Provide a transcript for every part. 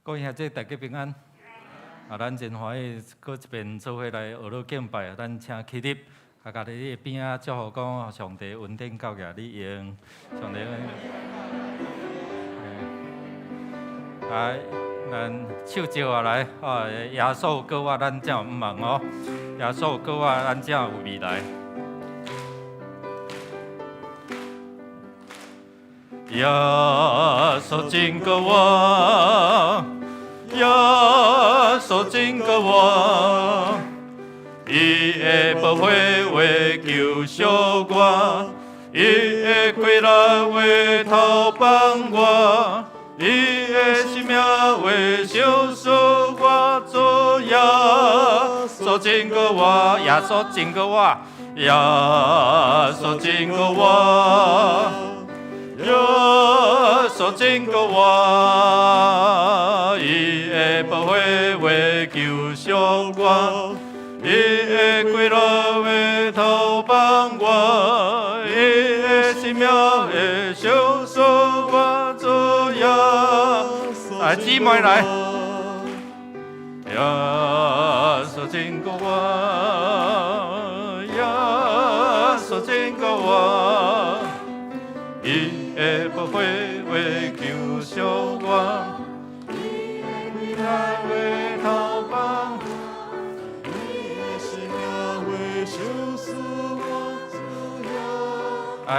各位兄弟大家平安。咱真欢喜，搁一遍做伙来学乐敬拜。咱请起立，家己的边仔祝福讲，上帝恩典教育你用，上帝。来，咱手招下来，耶稣告我，咱才有毋忘哦。耶稣告我，咱才有未来。耶稣真告我，耶稣真告我，伊的宝血为救赎我，伊的血流为头帮我，伊的生命为救赎我，主耶稣真告我，耶稣真告我，耶稣真告我。耶稣真告我，伊的宝血为救赎我，伊的血流为头帮我，伊的生命会救赎我，主耶稣。来，姊妹来，耶稣真告我，耶稣真告我，伊的宝血为救赎我，伊的血流为头帮我，伊的生命为救赎我，主耶。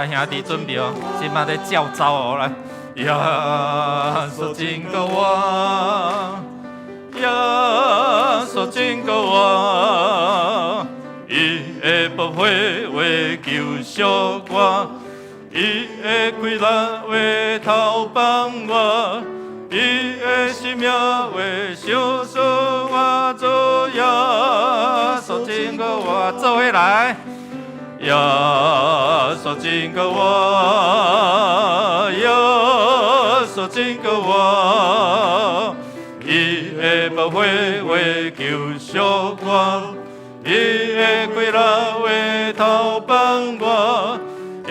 兄弟准备哦，即马在叫招哦，来，耶稣真告我，耶稣真告我，伊的宝血为救赎我。伊的血流为头帮我，伊的生命为救赎我，主耶稣真告我，做伙来，耶稣真告我，耶稣真告我，伊的宝血为救赎我，伊的血流为头帮我。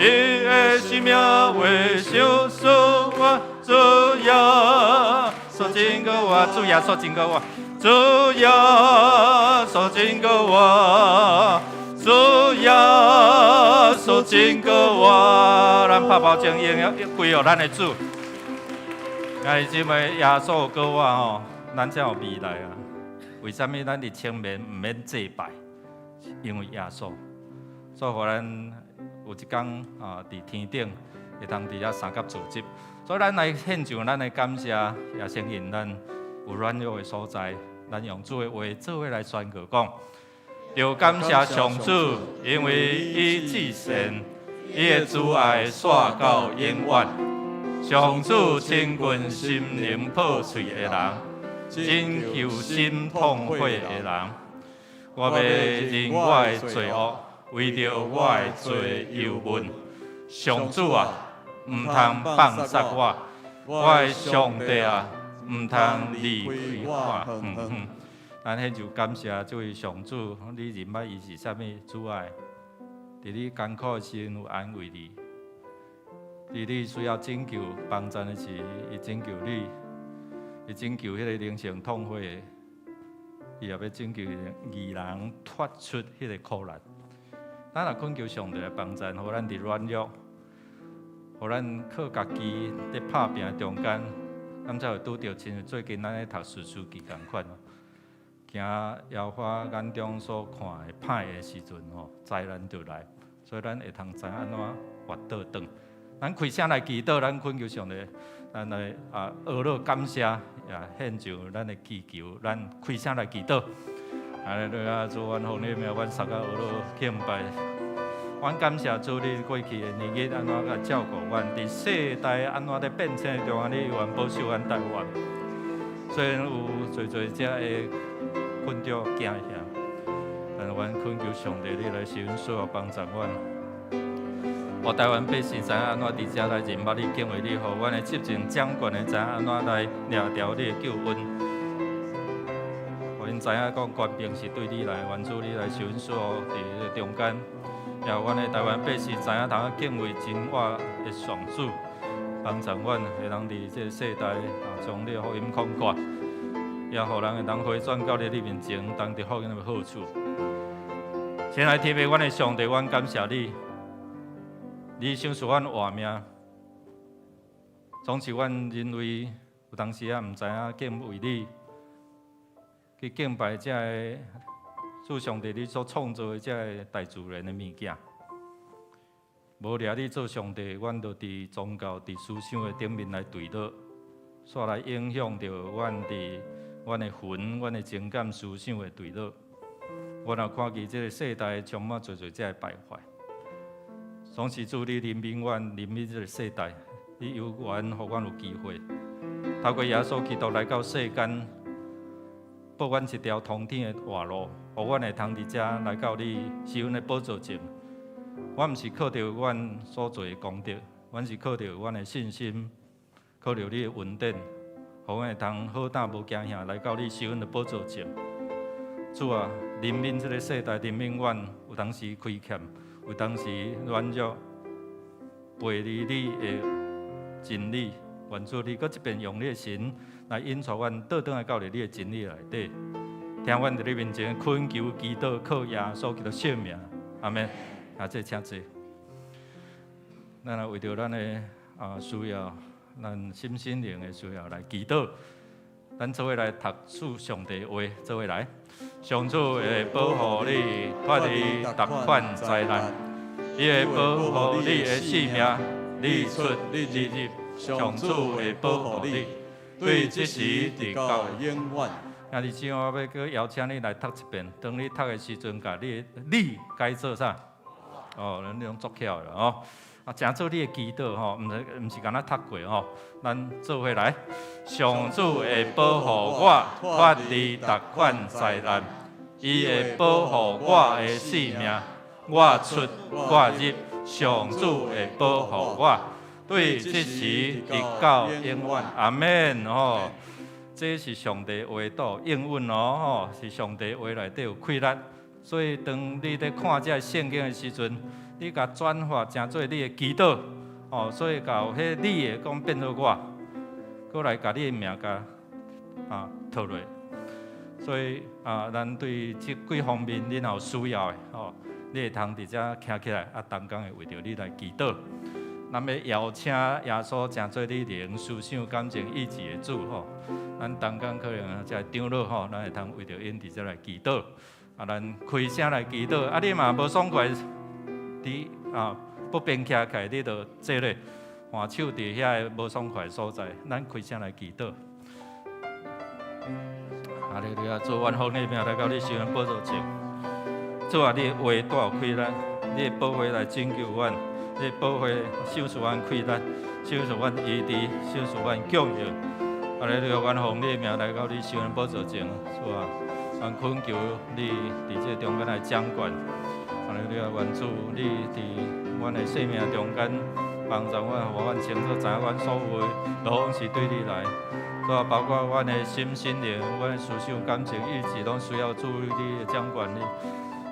伊的生命为救赎我，主耶稣真告我，主耶稣真告我，主耶稣真告我，主耶稣真告我。咱拍包掌应归予咱的主。哎，姊妹，耶稣告我吼，咱才有未来啊！为什么咱伫前面唔免祭拜？因为耶稣，所以互咱。有一天伫天顶会通伫遐三甲聚集，所以咱来献上咱的感谢，也承认咱有软弱的所在，咱用主的话做伙来宣告讲：要感谢上主，因为伊至善，伊的慈爱煞到永远。上主亲近心灵破碎的人，拯救心痛悔的人。我要认我的罪恶。为着我的罪忧闷，上主啊，唔通放杀我，我的上帝啊，唔通离开我。咱迄就感谢这位上主，你认捌伊是啥物阻碍？伫你艰苦的时阵有安慰你，伫你需要拯救帮助的时，伊拯救你，伊拯救迄个灵性痛悔的，伊也要拯救义人脱出迄个苦难。咱若恳求上帝的帮助，互咱伫软弱，互咱靠家己伫拍拼中间，咱才会拄着亲像最近咱咧读诗书记共款哦。行妖花眼中所看的歹的时阵吼，灾难就来，所以咱会通知安怎活倒转。咱开声来祈祷，咱恳求上帝，咱来学乐感谢，也献上咱的祈求，咱开声来祈祷。哈利路亚！主，阮奉你名，阮三个学乐敬拜。阮感谢主，你过去的年日安怎来照顾阮，伫世代安怎在变迁中，你永远保守阮台湾。虽然有侪只的困着惊吓，但阮恳求上帝，你来施恩所有帮助阮。我台湾百姓知影安怎伫遮来认捌你、敬畏你，互阮的执政掌权的知影安怎来掠调你的救恩。因知影讲官兵是对你来，愿主你来施恩所伫中间，也阮的台湾百姓知影通敬畏真我的上主，帮助阮会当伫这个世代将你的福音广告，也互人会当回转到你面前，当得福音的好处。先来天父，阮的上帝，阮感谢你，你赏赐阮活命。总是阮认为有当时啊，毋知影敬畏你，去敬拜这个主上帝你所创造的这个大自然的物件。无掠你做上帝，阮就伫宗教、伫思想的顶面来对倒，煞来影响着阮伫阮的魂、阮的情感、思想的对倒。我若看见这个世代充满做这个败坏，总是主你怜悯阮，怜悯这个世代，你有缘，互阮有机会，透过耶稣基督来到世间，拨阮一条通天的活路，互阮会通伫遮来到你施恩的宝座前。阮毋是靠着阮所做的功德，阮是靠着阮的信心，靠着你的恩典，互阮会通好胆无惊吓来到你施恩的宝座前。主啊，怜悯这个世代，怜悯阮有当时亏欠，有当时软弱，背离你的真理。愿主你搁一遍用你的神来引导阮倒转来到你的真理内底，听阮伫你面前恳求祈祷，靠耶稣基督圣名，阿门。这请坐。咱来为着咱的需要，咱心灵的需要来祈祷。咱做伙来读主上帝话，做伙来。上主会保护你，脱离逐款灾难。伊会保护你的性命，你出你入，上主会保护你。对这时地到永远。啊！你今我要搁邀请你来读一遍，当你读的时阵，甲你该做啥？哦，咱用足巧了哦。啊，诚做你的祈祷吼，毋是干那读过吼，咱做伙来。上主会保护我，脱离逐款灾难。伊会保护我的性命，我出我入，上主会保护我。对这时直到永远，阿门吼。这是上帝话道应允哦，是上帝话内底有气力。所以当你在看这圣经的时阵，你甲转化成做你的祈祷哦，所以甲迄你的讲变做我，过来甲你的名甲讨落。所以咱对这几方面你若有需要的哦，你会通伫遮徛起来，同工会为着你来祈祷。咱要邀请耶稣成做你灵思想感情意志的主吼，咱同工可能在长老吼，咱会通为着因伫遮来祈祷。咱开声来祈祷，你嘛无爽快，伫不便徛起来，你就坐咧，换手伫遐无爽快所在，咱开声来祈祷。哈利路亚！主，愿福你名来到你施恩宝座前。主啊，你的话带有气力，你的保护来拯救阮，你的保护赏赐阮气力，赏赐阮医治，赏赐阮供应。哈利路亚！愿福你名来到你施恩宝座前，主啊。愿恳求你伫这中间来掌管，哈利路亚！愿主你伫阮的生命中间帮助阮，互阮清楚知影阮所有的拢是对你来，主啊，包括阮的心灵、阮的思想、感情、意志，拢需要主你的掌管你，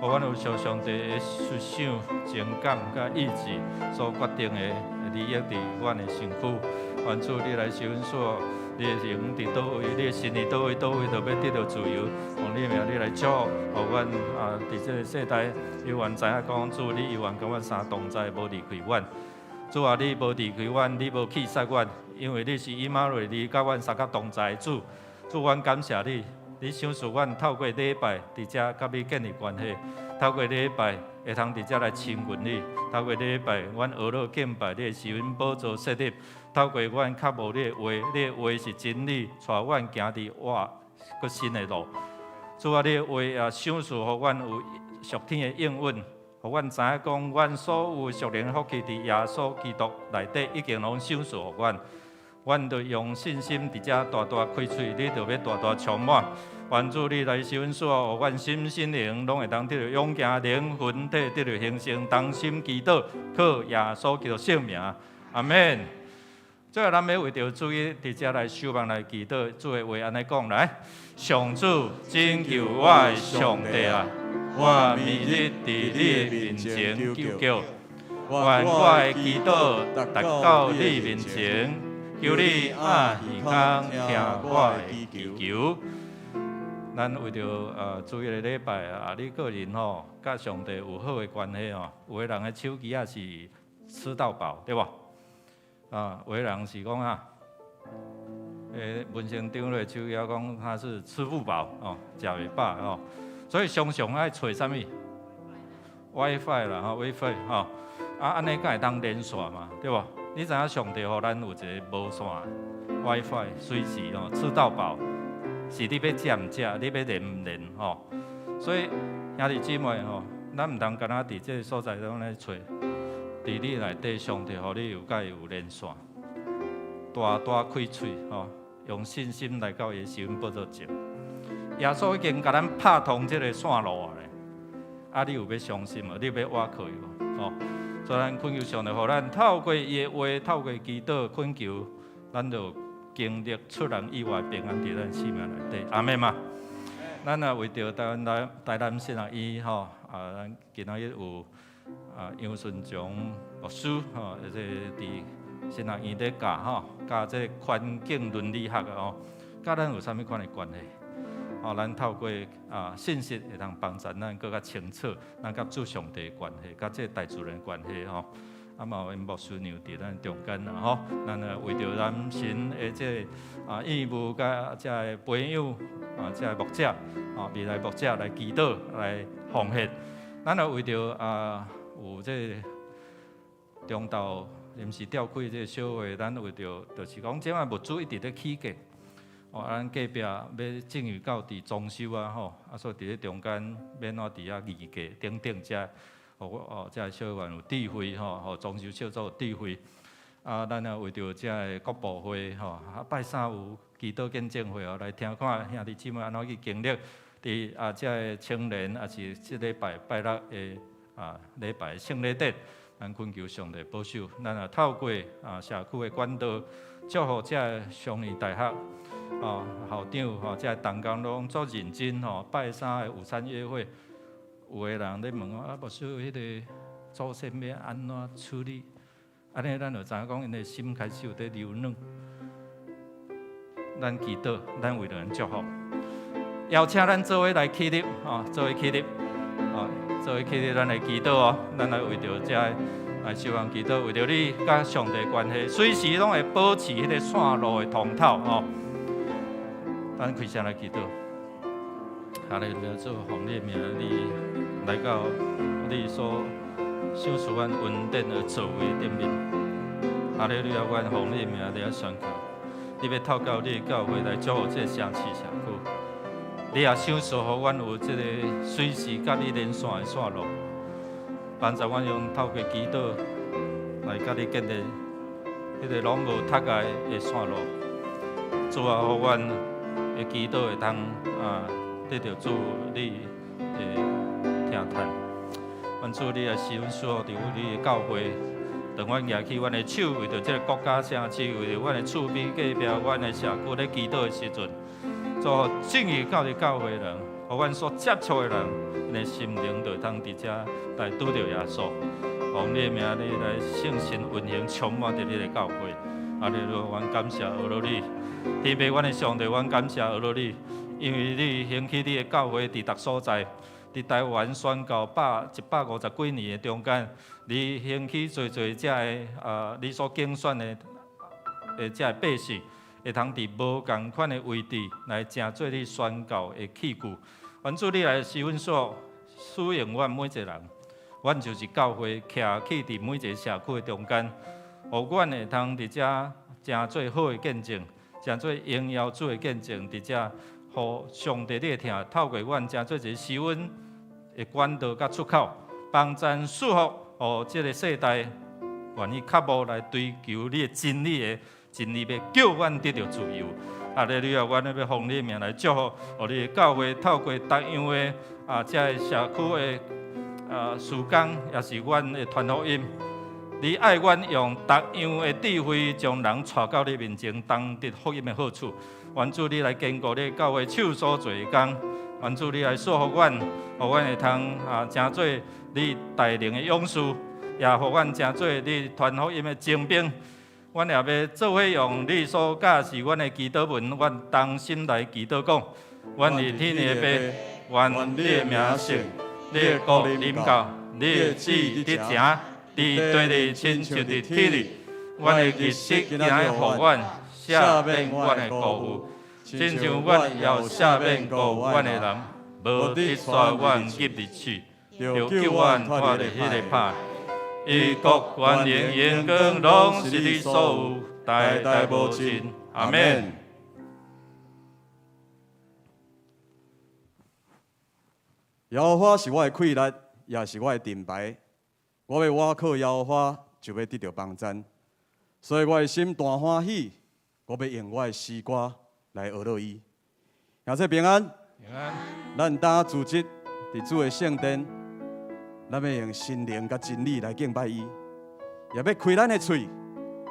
互阮有受上帝的思想、情感甲意志所决定的利益伫阮的身躯，愿主你来收所。你的灵伫倒位，你的心伫倒位，倒位就要得到自由。用你的名，你来祝福，互阮伫这个世代，有缘知影讲主，你有缘甲阮相同在，无离开阮。主啊，你无离开阮，你无弃杀阮，因为你是以马内利甲阮相甲同在的主。主，阮感谢你，你赏赐阮透过礼拜伫遮甲你建立关系，透过礼拜会通伫遮来亲近你，透过礼拜阮学了敬拜你的施恩宝座设立。透过阮较无你的话，你的话是真理，带阮行伫搁新的路。主啊，你的话也赏赐，互阮有属天的应允，互阮知影讲，阮所有属灵福气伫耶稣基督内底已经拢赏赐互阮。阮就用信心伫遮大大开喙，你就要大大充满。愿主你来施恩赐，互阮心灵拢会当得到勇健，灵魂体得到形成，同心祈祷，靠耶稣基督圣名，阿门。最后，咱要为着主伫遮来守望来祈祷，主的话安尼讲来：上主拯救我的上帝啊，我每日伫你的面前求救，愿我的祈祷达到你面前，求你耳耳空听我的祈求。咱为着主日的礼拜你个人甲上帝有好的关系有的人的手机是吃到饱，对无？有的人是讲文生长的手机讲他是吃不饱食袂饱所以常常爱找啥物 WiFi 啦WiFi 安尼才会当连线嘛，对无？你知影上帝互咱有一个无线 WiFi， 随时吃到饱。是你要食毋食，你要连毋连所以兄弟姊妹咱毋通干那伫这个所在中来找，伫你内底上帝，互你有甲伊有连线，大大开喙用信心来到伊的身报作证。耶稣已经甲咱拍通这个线路咧，你有要相信无？你要倚靠伊无？所以咱恳求上帝，互咱透过伊的话，透过祈祷恳求，咱就经历出人意外平安伫咱生命内底，阿们嘛。咱为着台南圣乐医咱今仔日有杨顺强牧师即伫圣乐医咧教这环境伦理学甲咱有啥物款的关系？咱透过信息会通帮助咱更较清楚咱甲主上帝的关系，甲这大自然的关系嘛有因牧师娘伫咱中间咱为着咱神的这义务甲这个朋友这个牧者未来牧者来祈祷来奉献，咱为着有这中道临时调开这个小会，咱为着就是讲这物资一直咧起价。咱隔壁要正预到伫装修所以伫咧中间免我伫遐议价等等遮，遮小员有智慧装修小组有智慧咱为着遮个国部会拜三有祈祷见证会来听看兄弟姊妹安怎去经历伫遮个青年也是即礼拜拜六的礼拜圣礼典，咱恳求上帝保守，咱也透过社区的管道祝福遮个商业大学。校长遮同工拢足认真拜三的午餐约会，有个人咧问我牧师，迄个祖先要安怎处理？安尼咱就知影讲，因的心开始有在流软。咱祈祷，咱为着人祝福，邀请咱做伙来起立做伙起立做伙起立，咱来祈祷咱来为着遮来守望祈祷，为着你甲上帝关系，随时拢会保持迄个线路的通透咱开声来祈祷，哈利路亚！主奉你的名，你来到你所享受阮恩典的座位顶面。哈利路亚！阮奉你的名来宣告，你要透过你的教会来祝福这城市社区。你也享受互阮有这个随时甲你连线的线路，帮助阮用透过祈祷来甲你建立迄个拢无塌碍的线路。主啊，互阮的祈祷会通得到主你的听叹，愿主你的施恩赐福伫你的教会，当阮举起阮的手，为着这个国家城市，为着阮的厝边隔壁，阮的社区咧祈祷的时阵，做正义到伫教会人，互阮所接触的人，因的心灵就会通伫遮来拄着耶稣，奉你的名，你来圣神运行充满伫你的教会。哈利路亚！阮感谢俄罗你，天父，阮的上帝，阮感谢俄罗你，因为你兴起你的教会伫逐所在，伫台湾宣告150几年的中间，你兴起侪遮个你所竞选的遮个百姓，会通伫无共款的位置来成做你宣告的器具。愿主你来施恩所使用阮每一个人，阮就是教会徛起伫每一个社区的中间。互阮会通伫遮诚做好的见证，诚做荣耀主的见证，伫遮互上帝你会听，透过阮诚做一个施恩的管道甲出口，帮咱祝福，互即个世代愿意较无来追求你的真理的，真理要叫阮得到自由。哈利路亚！阮要奉你的名来祝福，互你的教会透过逐样的遮个社区的事工，也是阮的传福音。你爱阮用逐样的智慧，将人带到你面前，当得福音的好处。愿主你来坚固你教会手所做的工，愿主你来祝福阮，互阮会通成做你带领的勇士，也互阮成做你传福音的精兵。阮也要做伙用你所教示阮的祈祷文，阮当心来祈祷讲，愿你天的爸，愿你的名圣，你的国临到，你的旨意得成，在地里亲像在天里。阮的日子今仔予阮赦免阮的过犯，亲像阮也有赦免过阮的人，无得带阮入地去，就救阮脱离迄个歹。伊国权能荣光拢是你所有，代代无尽。阿免。耶和华是我的气力，也是我的盾牌。我要倚靠耶和华，就要得到帮助。所以我的心大欢喜，我要用我的诗歌来学乐伊。感谢平安，平安。咱当组织伫主的圣殿，咱要用心灵甲真理来敬拜伊，也要开咱的嘴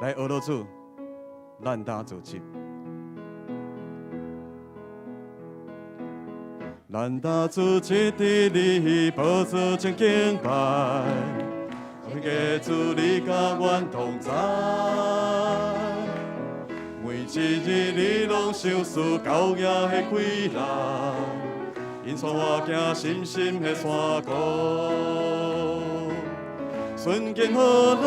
来学乐主。咱当组织，咱当组织伫你宝座前敬拜。每个主你甲阮同在，每一日你拢想思高野的快乐，因带我行深深的山谷，顺境好路，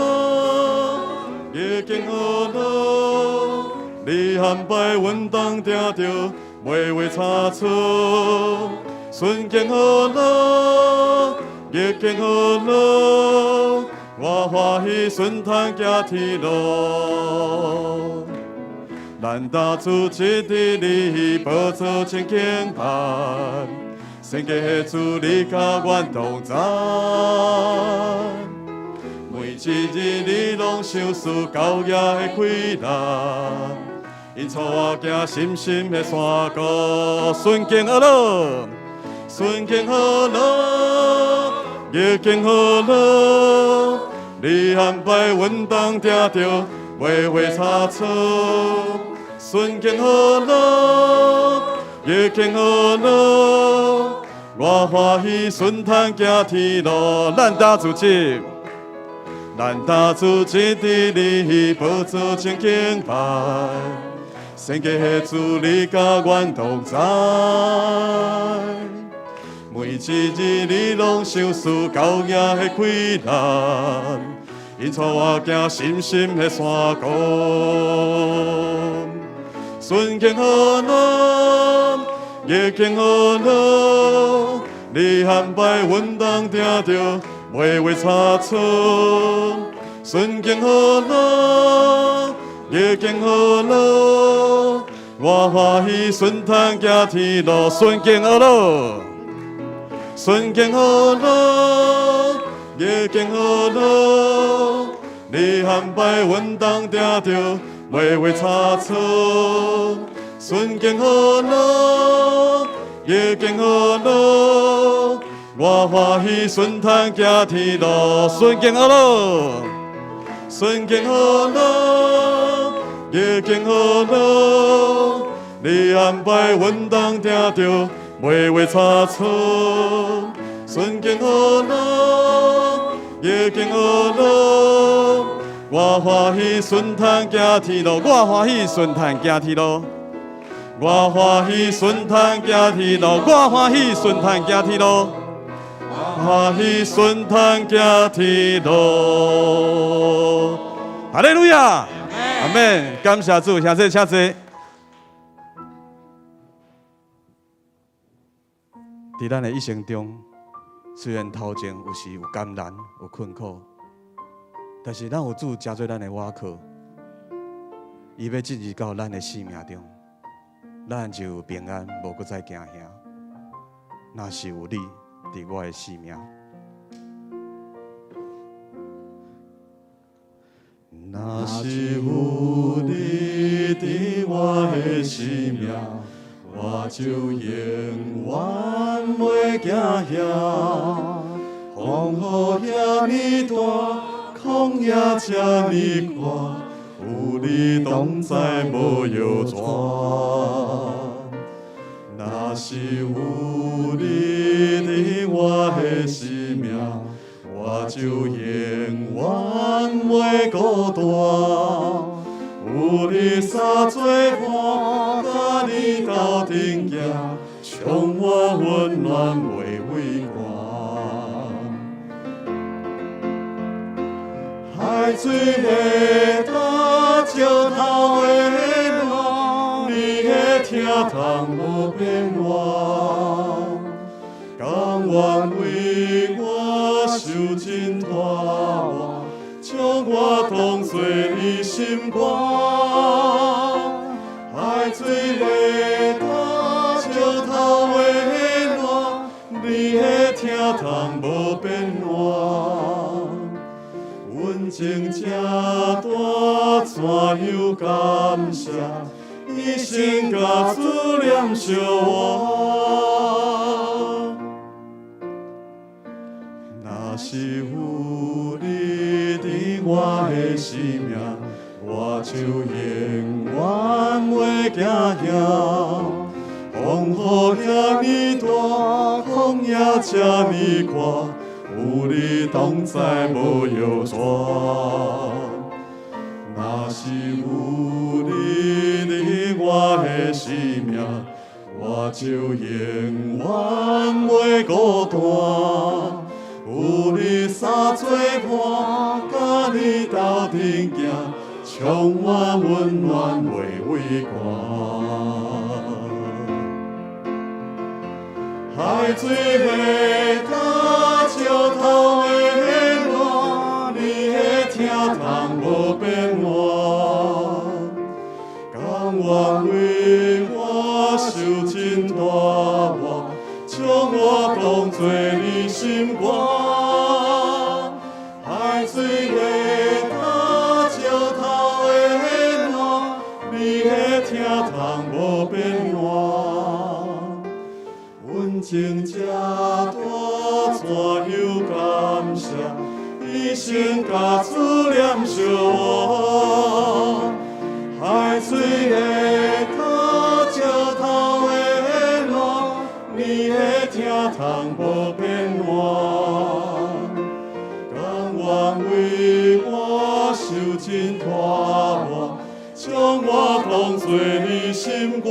逆境好路，你安排阮当定着，袂为差错，顺境好路，逆境好路。我欢喜顺坦行天路，咱搭主一日你宝座前敬拜，圣洁的主你甲阮同在，每一日你拢想思高野的快乐，因带我行深深的山谷，顺境好路，顺境好路，逆境好路。你安排阮当定着，袂会差错。顺境好路，逆境好路，我欢喜顺坦行天路。咱搭组织，咱搭组织伫你宝座前敬拜，圣洁的主你甲阮同在。每一日你拢想思高野的快乐，因带我行深深的山谷，顺境好路，逆境好路，你安排阮当定着，袂为差错。顺境好路，逆境好路，我欢喜顺坦行天路，顺境好路。顺境好路，逆境好路，你安排阮当定着，袂为差错。顺境好路，逆境好路，我欢喜顺坦行天路，顺境好路，顺境好路，逆境好路，你安排阮当定着。袂为差错，顺境好路，逆境好路，我欢喜顺坦行天路，我欢喜顺坦行天路，我欢喜顺坦行天路，我欢喜顺坦行天路，我欢喜顺坦行天路。哈利路亚，阿门，感谢主，谢谢，谢谢。在咱的一生中，虽然头前有时有艰难、有困苦，但是咱有主加做咱的倚靠，伊要进入到咱的生命中，咱就有平安，无搁再惊吓。若是有你伫我的生命，若是有你伫我的生命。我就永远袂惊吓，风雨遐尼大，旷野遮尼宽，有你同在无忧喘。若是有你伫我的生命，我就永远袂孤单。有你相做伴，甲你斗阵行，我温暖袂畏寒。海水会打石头的浪，你的听筒无变换。甘愿为我受尽拖磨，将我当作你心肝。海水会打石头的浪，你的听筒无变换。阮情这大，怎样感谢？一生甲思念相换。若是有你伫我的生命，我就永远袂惊惊。风雨遐尼大，风也这尼宽，有你同在无忧酸。若是有你伫我的生命，我就永远袂孤单。有你三做伴，甲你斗阵行，充满温暖袂畏寒。海水会打石头的浪，你的听筒无变换。甘愿为我受尽拖磨，将我当作你心肝。海水会打石头的浪，你的听筒无变换。阮情这大，怎样感谢？一生甲思念相换。海水会打石头的浪，你的听筒无变换。甘愿为我受尽拖磨，将我当作你心肝。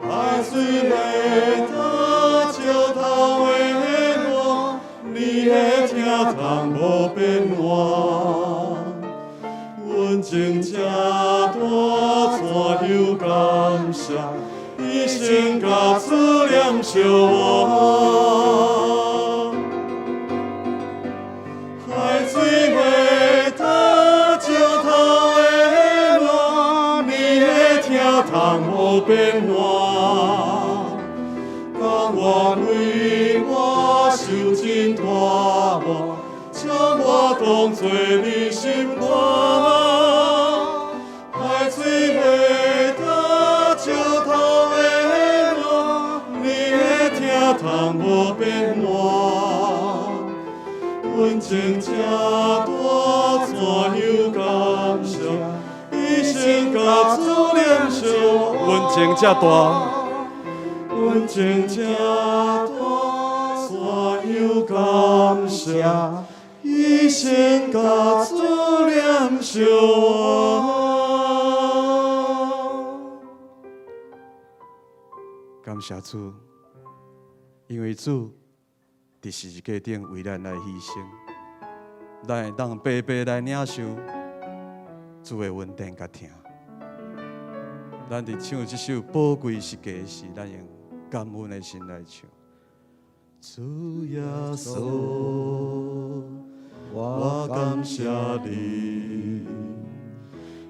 海水会打石头的浪，你的听筒无变换。阮情这大，怎样感谢？一生甲思念相换。海水会打石头的浪，你的听筒无变换。甘愿为我受尽拖磨，将我当作你心肝。海水会打石头的浪，你的听筒无变换。阮情这大，怎样感谢？一生甲思念相换。阮情这大。阮情这大，怎样感谢？一生甲思念相换。感谢主，因为主伫十字架顶为咱来牺牲，咱会当白白来领受主的恩典甲疼。咱伫唱这首宝贵十架时，咱用感恩的心来唱。主耶稣，我感谢你，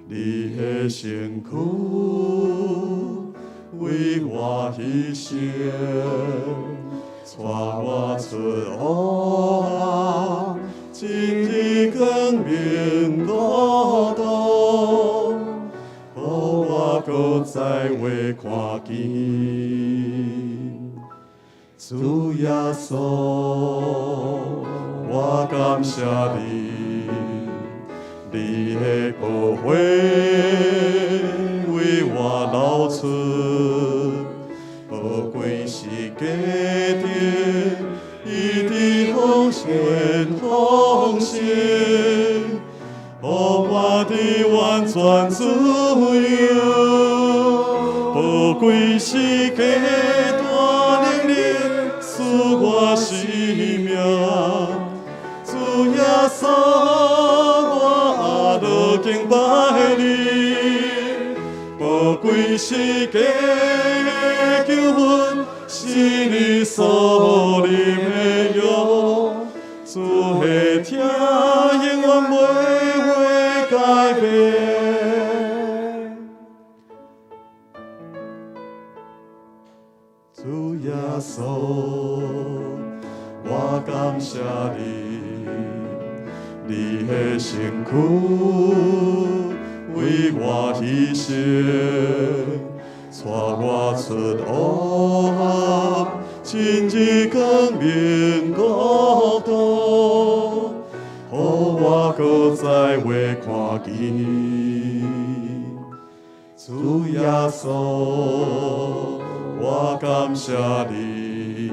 你的身躯为我牺牲，带我出黑暗，进入光明国度，予我搁再会看见。主耶稣，我感谢你，你的宝血为我流出，宝贵是价值，一直奉献奉献，予我的完全自由，宝贵世界大能力赐我生命，主耶稣，我都敬拜你。宝贵世界救恩，是你所领的约，主的听永远不会改变。主耶稣，我感谢你，你的身躯为我牺牲，带我出黑暗，进入光明国度，予我搁再会看见。主耶稣，我感谢你，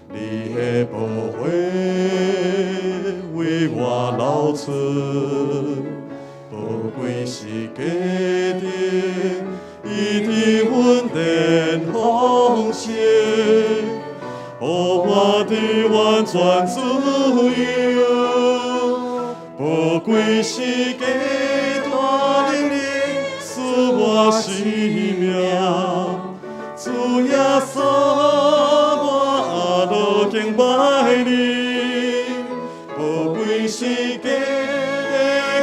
你的宝血为我流出，宝贵世界顶，一定稳定丰盛，予我的完全自由。宝贵世界大能力赐我生命。主耶稣，我都敬拜你。宝贵世界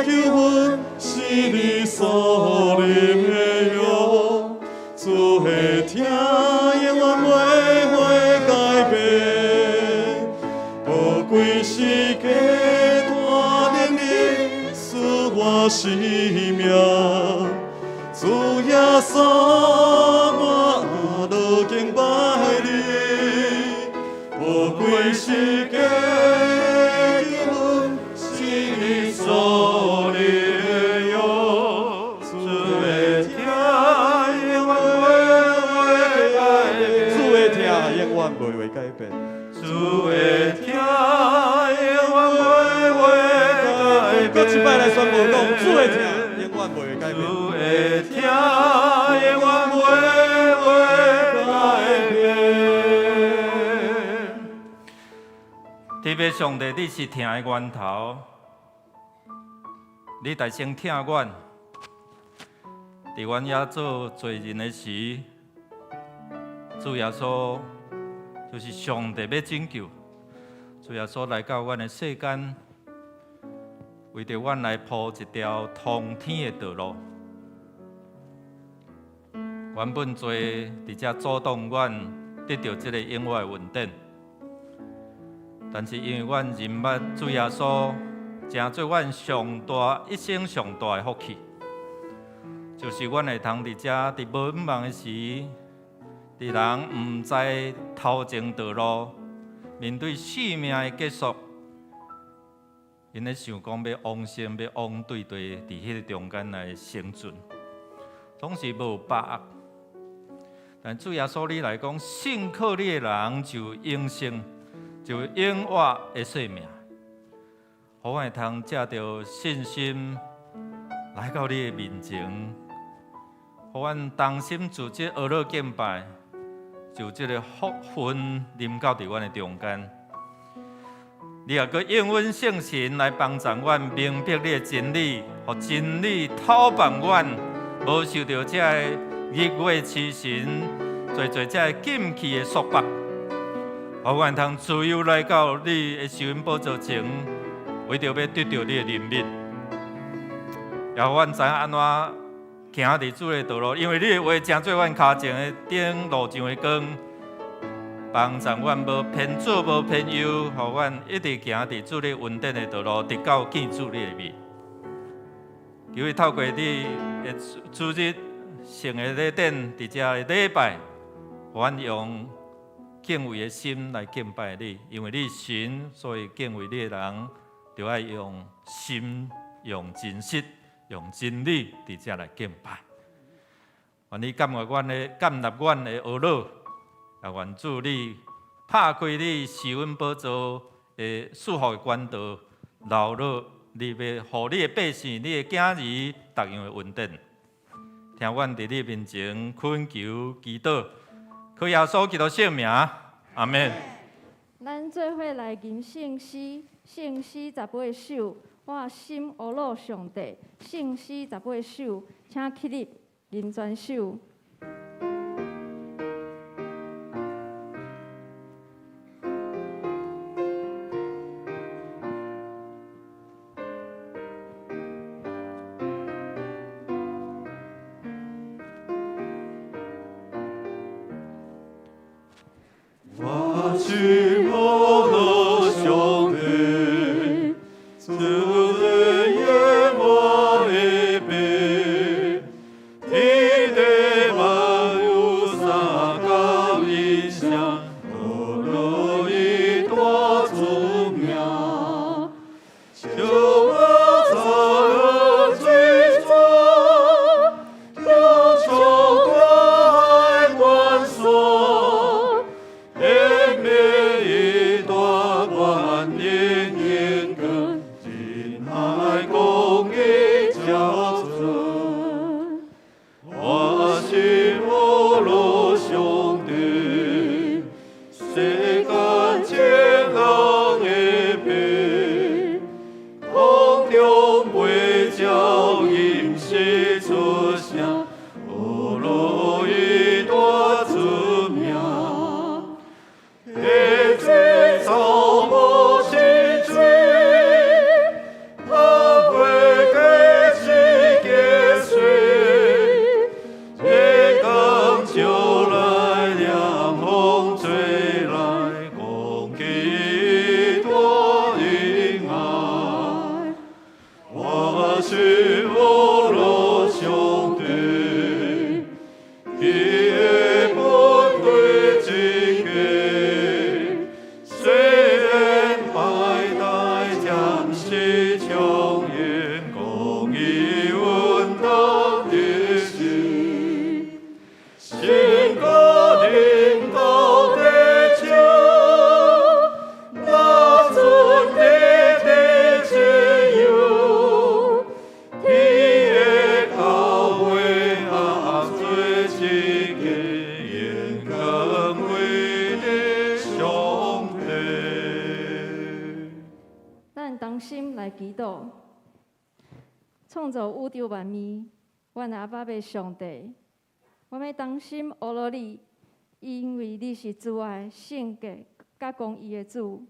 救恩，是你所领的约，主的听永远不会改变。宝贵世界大能力赐我生命，主耶稣，我都敬拜你。宝贵世界救恩，是你所领的约，主的听永远不会改变。主的听永远不会改变。主的听永远不会改变。搁一摆来宣布讲，主的听永远不会改变。主的听永远不会改变。特别上帝，你是听的源头，你大声听阮，伫阮遐做罪人的时，主耶稣就是上帝要拯救，主耶稣来到阮的世间，为着阮来铺一条通天的道路。原本罪伫遮阻挡阮得到这个永远的稳定。但是因为阮认捌主耶稣，成做阮上大一生上大的福气，就是阮会通伫遮伫无迷茫的时，伫人毋知头前道路，面对生命的结束，因咧想讲要往生要往对地，伫迄个中间来生存，总是无把握。但主耶稣你来讲，信靠你的人就永生。就永活的生命，互阮会通借着信心来到你的面前，互阮同心自这学乐敬拜，就这个福分临到伫阮的中间。你也搁应允圣神来帮助阮明白你的真理，互真理透放阮，无受到这日月痴神做这禁忌的束缚。互阮通自由来到你的受恩宝座前，为着要得到你的怜悯，也互阮知影安怎行伫主的道路，因为你的话正做阮脚前的灯，路上的光，帮助阮无偏左无偏右，互阮一直行伫主的稳定的道路，直到见主你的面。求伊透过你的主日圣的礼典，伫遮的礼拜，互阮用敬畏的心来敬拜你，因为你神，所以敬畏你的人，就要用心、用真实、用真理，伫遮来敬拜。愿你感纳阮的懊恼，也愿主你拍开你受恩宝座的祝福的管道，流落你要互你的百姓、你的囝儿，逐样的稳定。听阮伫你面前恳求祈祷，靠耶稣基督圣名，阿免。咱做伙来吟圣诗，圣诗18首，我心阿乐上帝，圣诗18首，请起立吟全首。我心阿乐上帝，主的耶我的病，天地万有三角印象，阿乐伊大主名，叫我在最初，要求我爱关锁。创造宇宙万物，阮阿爸的上帝，我要当心阿罗你，因为你是主爱、圣洁、甲公义的主。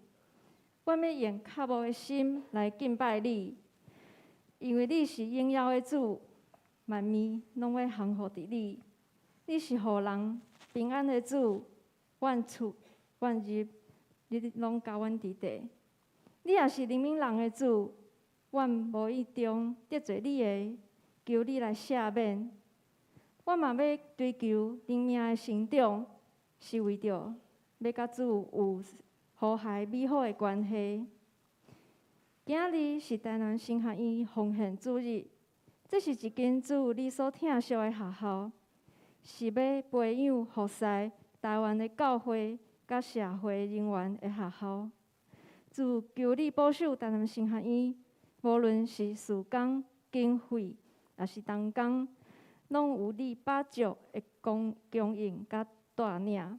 我要用较无的心来敬拜你，因为你是荣耀的主，万物拢要降服伫你。你是互人平安的主，阮厝、阮入，你拢交阮伫地。你也是怜悯人的主。阮无意中得罪你的，求你来赦免。我嘛要追求生命的成长，是为着要甲主有和谐美好的关系。今日是台南新学院奉献主日，这是一间主你所疼惜的学校，是要培养服侍台湾的教会甲社会人员的学校。主求你保守台南新学院。无论是事工、经费，也是同工，拢有你百足的供应甲带领。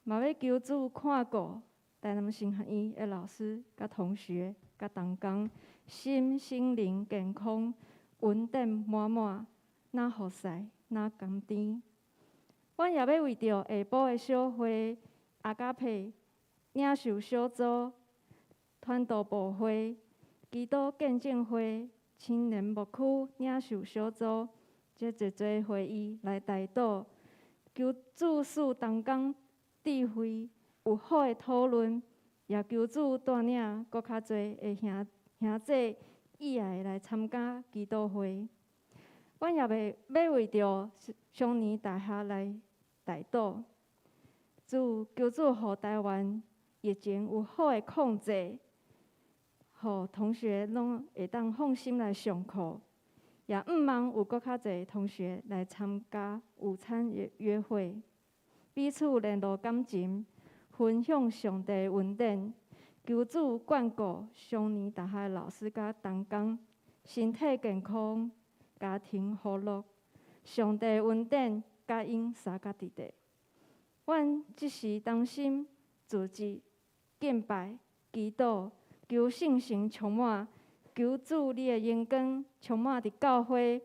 嘛要求主看顾台南新学院的老师、甲同学、甲同工，心心灵健康、稳定满满，哪服侍哪甘甜。阮也要为着下晡的小会、阿加佩领袖小组、传道部会。基督见证会、青年牧区领袖小组，这一侪会议来带导，求主使同工智慧有好的讨论，也求主带领搁较侪的兄弟意爱来参加基督会。阮也要为着双年大厦来带导，求主互台湾疫情有好的控制。互同学拢会当放心来上课，也毋茫有搁较侪同学来参加午餐约会，彼此联络感情，分享上帝恩典，求主眷顾双年大厦老师甲同工，身体健康，家庭和乐，上帝恩典甲因相甲伫地。阮即时当心自责、敬拜、祈祷，求圣神充满，求主你的荣光充满伫教会，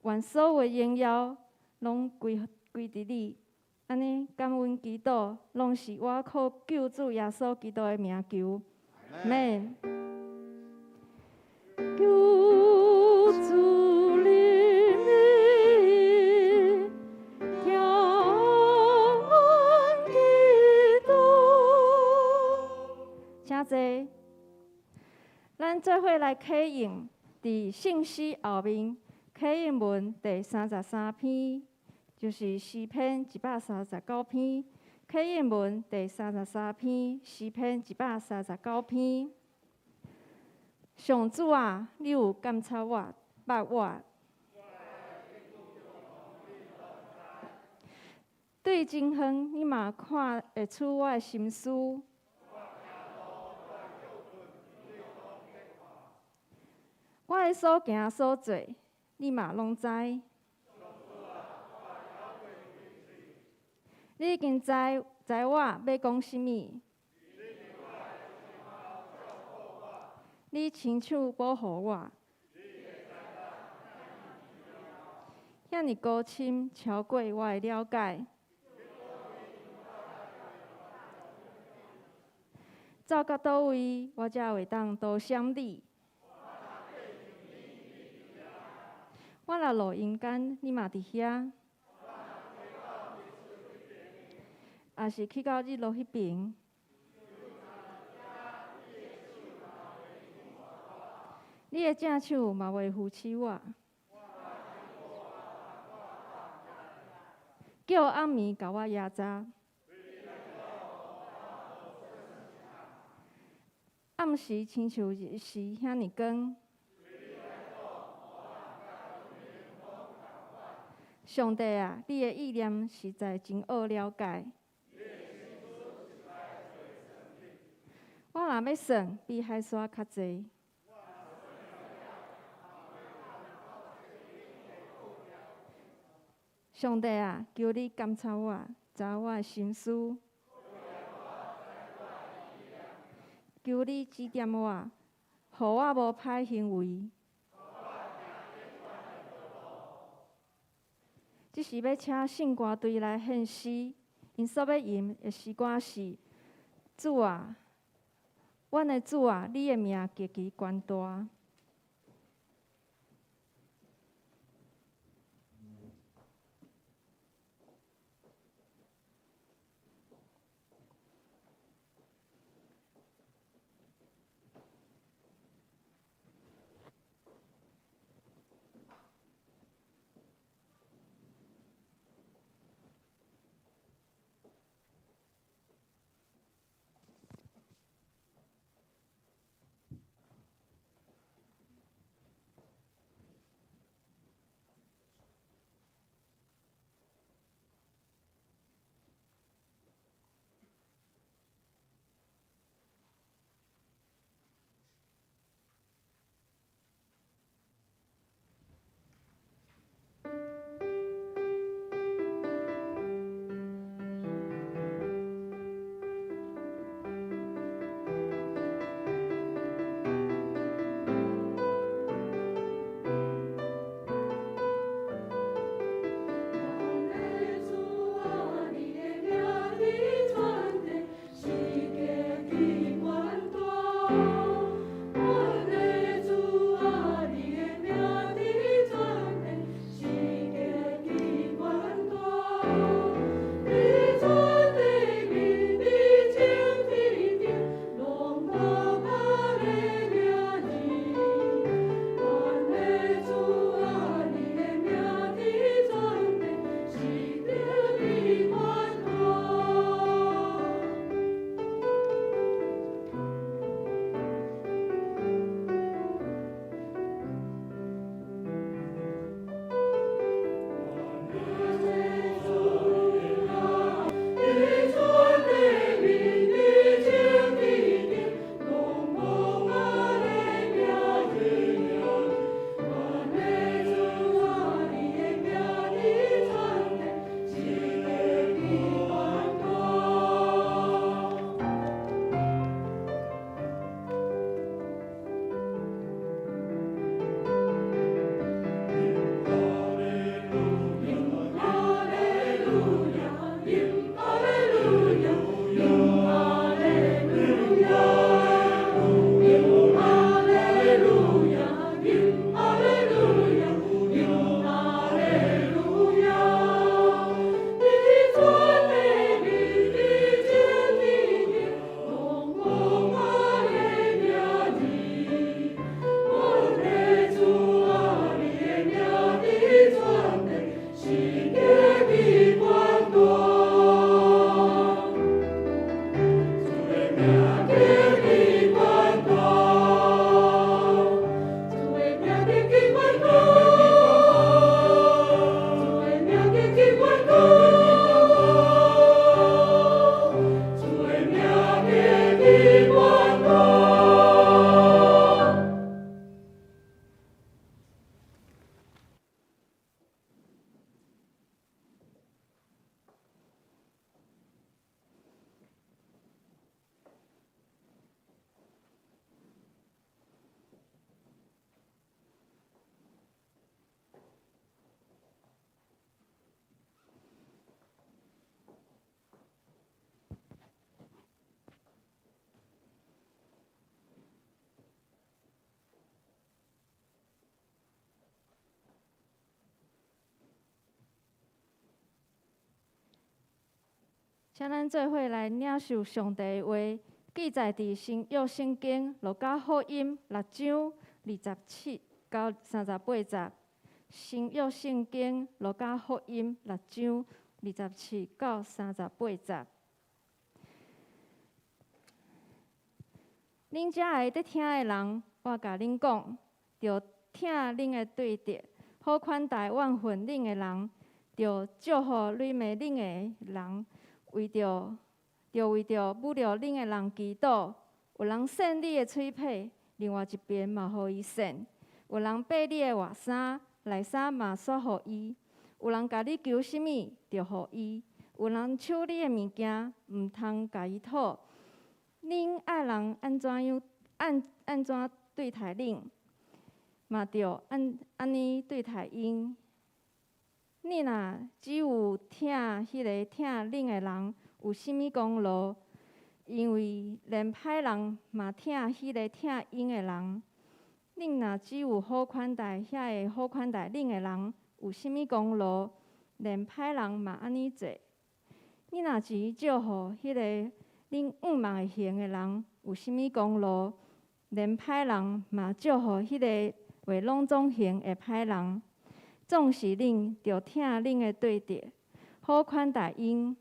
愿所有的荣耀拢归伫你。安尼感恩祈祷，拢是我靠救主耶稣基督的名求。Amen。求主怜悯，听阮祈祷。请坐，咱做伙来启应伫信息后面启应文第33篇。就是诗篇139篇，启应文第33篇，诗篇139篇。上主啊，你有监察我、捌我。对真远，你嘛看会出我的心思。我的所行所做，你嘛拢知。你已经知我要讲甚物，你亲手保护我，遐尼高深，超过我的了解。走到倒位，我才会当多想你。我若落阴间，你嘛伫遐。也是去到日落迄边，你的正手嘛袂扶持我，叫暗暝甲我压榨，暗时亲像日时遐尼光。上帝啊，你的意念实在真好了解。我若要算，比海沙较济。上帝啊，求你监察我，知我的心思。求你指点我，互我无歹行为。即是要请圣歌队来献诗，因所要吟的诗歌是：主啊。阮的主啊，你的名极其悬大。请咱做伙来领受上帝的话，记载伫新约圣经路加福音6章27到38节。新约圣经路加福音6章27到38节。恁遮个伫听的人，我甲恁讲，着听恁的对待，好款待怨恨恁的人，着祝福谄媚恁的人，为着侮辱恁的人祈祷。有人扇你的喙皮，另外一边嘛互伊扇；有人扒你的外衫，内衫嘛刷互伊；有人甲你求什么，着互伊；有人抢你的物件，毋通甲伊讨。恁爱人安怎对待恁，嘛着安尼对待因。恁若只有听迄个听恁的人有甚物功劳，因为连歹人嘛听迄个听因的人。恁若只有好款待遐个好款待恁的人有甚物功劳，连歹人嘛安尼做。恁若只祝福迄个恁毋望会行的人有甚物功劳，连歹人嘛祝福迄个为拢总行的歹人。总是恁着听恁的对待，好款待因，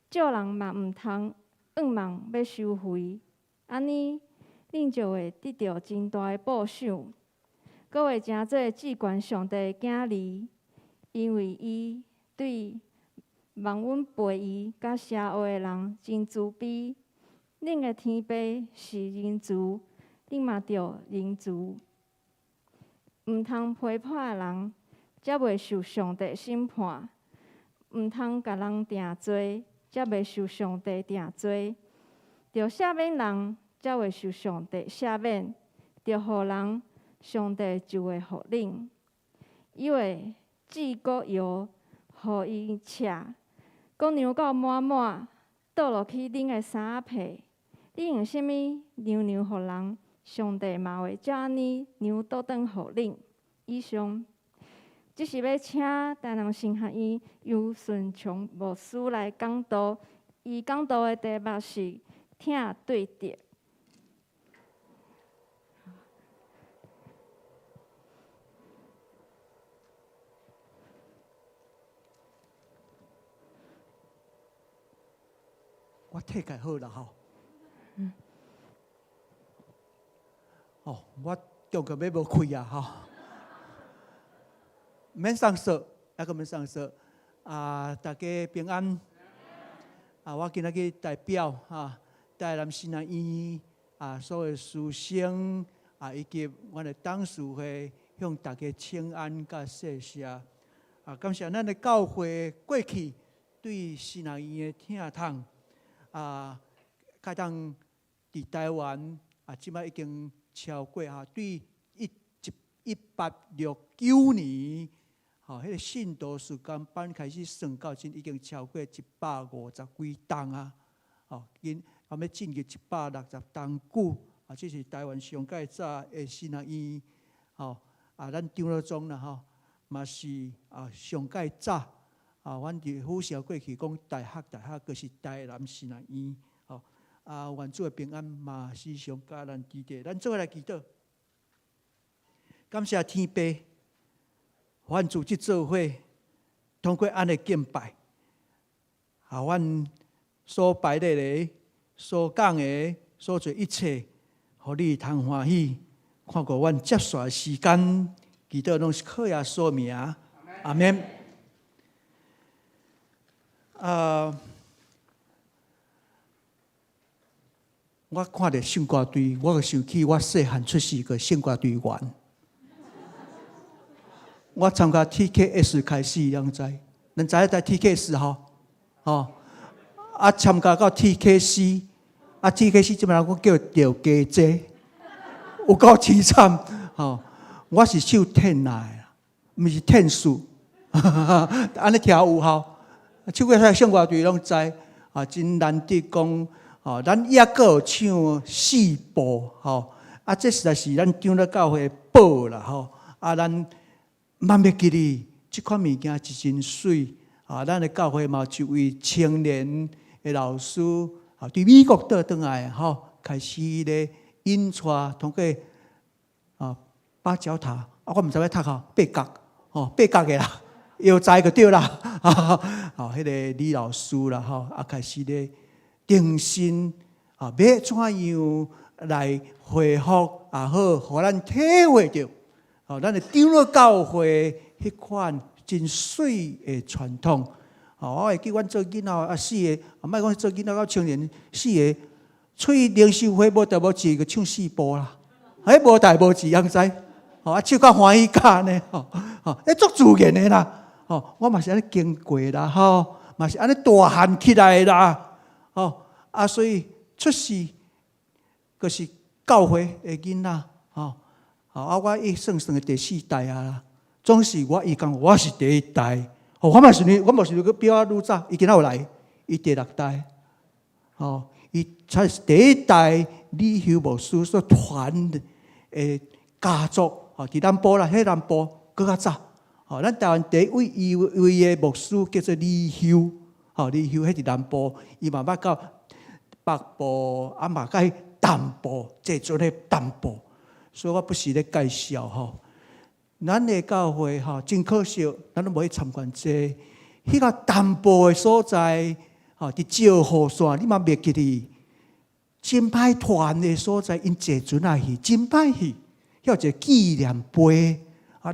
借人嘛毋通妄望要收回，安尼恁就会得到真大的报赏，阁会诚做至悬上帝的囝儿，因为伊对望阮陪伊甲社会的人真慈悲。恁的天父是仁慈，恁嘛着仁慈。毋通批判人，才袂受上帝审判；毋通甲人定罪，才袂受上帝定罪；着赦免人，才会受上帝赦免；着互人，上帝就会互恁。伊会治国药，互伊赤，阁量到满满，倒落去恁的衫仔被。恁用啥物量互人，上帝嘛会照安尼量倒转互恁。以上，即是要请台南神学院尤顺强牧师来讲道。伊讲道的题目是“听对待”。我体解好啦吼。哦，我叫个要无开啊吼，免上色，那个免上色啊！大家平安啊！我今仔日代表啊，台南新南院啊，所有师生啊，以及我的董事会向大家请安甲谢谢啊！感谢咱的教会过去对新南院的听筒啊，该当伫台湾啊，即摆已经超过啊，对1869年，迄个信徒时间班开始算到今，已经超过150几栋啊！因后尾进入160栋久啊，这是台湾上界早的新南院咱张老总啦嘛是上界早阮伫虎啸过去讲大学就是台南新南院愿主的平安嘛时常甲咱支持，咱做伙来祈祷。感谢天父，互阮组织做伙，通过安尼敬拜，阮所摆列的、所讲的、所做一切，互你通欢喜。看过阮接续的时间，祈祷拢是靠耶稣名，阿免。我看到圣歌队，我就想起我细汉出世个圣歌队员。我参加 TKS 开始，咱知在 TKS 参加到 TKC，TKC 即摆人讲叫吊家姐，有够凄惨我是受天来，毋是天数，安尼听有唱过遐圣歌队拢知真难得讲。咱也阁有唱四部这实在是咱长老教会的宝啦咱万要记哩，即款物件是真水咱的教会嘛，一位青年的老师对美国倒转来开始咧引带通过八角塔我唔知要读八角八角的啦，药材就对啦迄个李老师啦开始咧定心要怎样来回复也好，互咱体会到咱的长老教会迄款真水的传统。我会记阮做囡仔4个，莫讲做囡仔到青年4个，喙灵修会无代无志，就唱4步啦。迄无代无志，人知？唱到欢喜甲呢，足自然的啦。我嘛是安尼经过啦，嘛是安尼大汉起来啦。所以出世就是教会的囡仔，我伊算的第4代啦。总是我伊讲我是第1代。我嘛是个比我愈早，伊今仔有来，伊第6代，伊才是第1代李修牧师所传的家族，伫南部啦，迄南部更较早，咱台湾第一位的牧师叫做李修，李修迄伫南部，伊慢慢到北部，嘛到东部，这阵的东部，所以我不是咧介绍咱的教会真可惜，咱都无去参观这。迄个东部的所在，伫石河线，你嘛袂记哩？真歹团的所在，因坐船也去，真歹去。遐有一个纪念碑，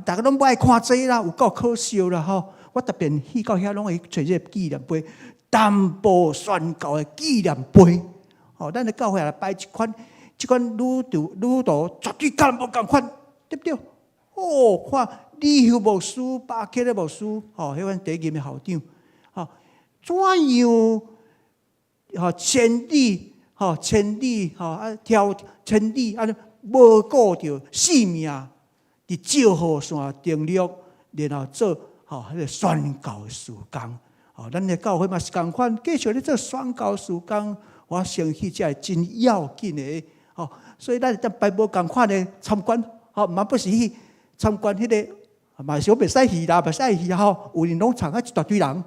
大家拢不爱看这啦，有够可惜啦我特别去到遐，拢会找这个纪念碑，东部宣教的纪念碑。咱的教会来摆即款旅途，绝对敢无共款，对不对？看李修牧师、巴克的牧师，迄款第一任的校长，怎样千里千里无顾着性命，伫石河线登陆，然后做迄个宣教事工。咱的教会嘛是共款，继续咧做宣教事工，我相信这是真要紧的。所以咱拜无共款的参观，嘛不是去参观迄个，嘛是袂使去啦，袂使去有林农场一大堆人，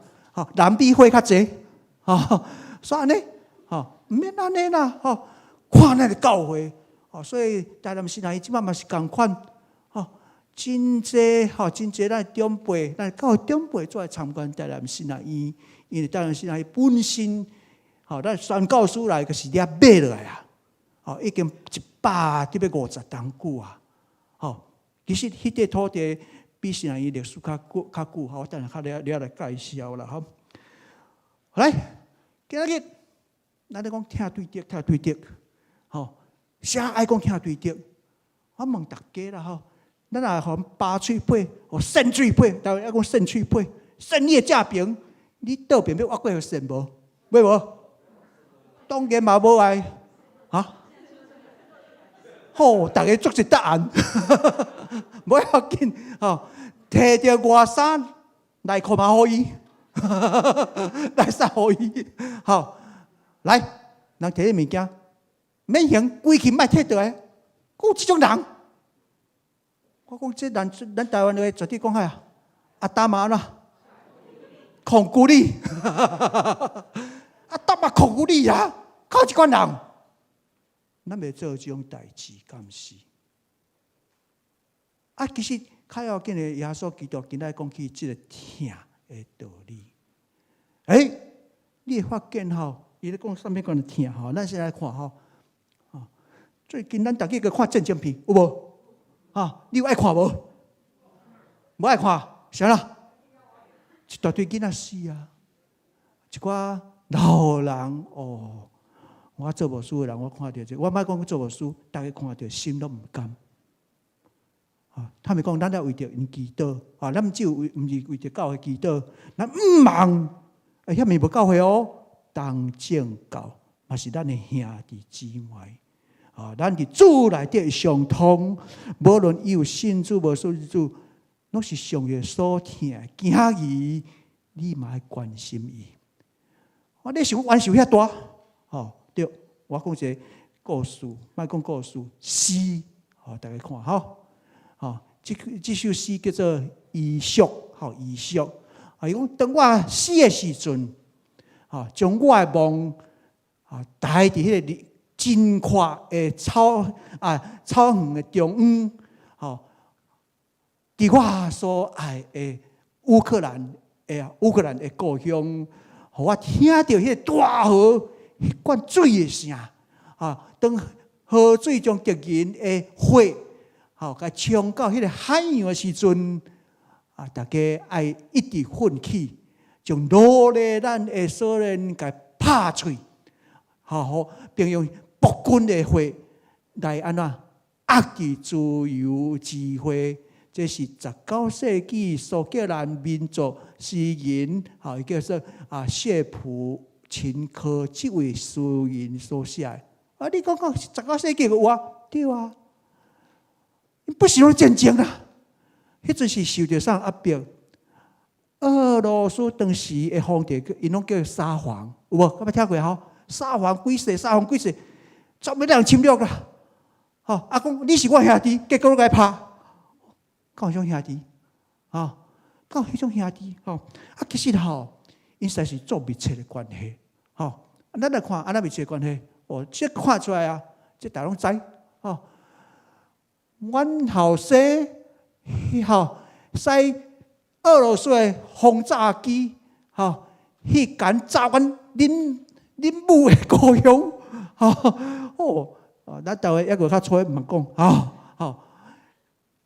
南美会较济，所以安尼，毋免安尼啦，看咱的教会，所以台南新南即摆嘛是共款，真济咱长辈，咱教会长辈做来参观台南新南医，因为台南新南医本身，咱宣教师来就是掠买落来啊，已经150当久啊，其实迄块土地比新南医历史较久，我等下较了来介绍啦，来，今仔日咱咧讲听对得，啥爱讲听对得？我问大家啦，咱也互拔喙皮，扇喙皮，台湾要讲扇喙皮，扇你的正平，你倒边要挖过互扇无？要无？当然嘛无爱，大家做一答案，无要紧，摕着外衫内裤嘛互伊，内衫互伊，来，人摕啲物件，免嫌规气莫摕倒来，有即种人。我讲这咱台湾话绝对讲下阿达玛啦，控股你，阿达玛控股你啊，靠一款人，咱袂做这种代志，敢是？其实较要紧的耶稣基督今仔讲起这个听的道理。你会发现伊咧讲啥物讲听咱先来看最近咱大家去看战争片有无？你有爱看无？无爱看，啥啦？一大堆囡仔死啊！一寡老人我做牧师的人，我看到这，我莫讲做牧师，大家看到心都唔甘。他们讲，咱要为着因祈祷，咱只有毋是为着教会祈祷，咱毋忙，遐面无教会当正教，嘛是咱的兄弟姊妹。咱伫主内底相通，无论伊有信主无信主，拢是上帝所听。今仔日你嘛要关心伊。你想冤受遐大？对，我讲一个故事，莫讲故事，诗，大家看这首诗叫做《遗嘱》，遗嘱。伊讲当我死的时阵，将我的梦带伫迄个真阔的草原的中央，伫我所爱的乌克兰的故乡，互我听到迄个大河迄管水的声，当河水将敌人的火，甲冲到迄个海洋的时阵，大家爱一直奋起，将努力咱的所人甲拍碎，并用暴君的火来安怎压制自由智慧。这是19世纪苏格兰民族诗人，伊叫做谢普琴科这位诗人所写的。你讲19世纪有啊？对啊，不是用战争啦，迄阵是受到啥压迫？俄罗斯当时的皇帝，因拢叫沙皇，有无？有冇听过吼？沙皇几世？专门人侵略啦！讲你是我兄弟，结果我来拍。讲迄种兄弟，讲迄种兄弟，其实因实在是做密切的关系，咱来看安那密切的关系，这看出来啊，这大家拢知，阮后生，使俄罗斯的轰炸机，去赶炸阮恁母的故乡，咱台湾抑个较粗唔讲，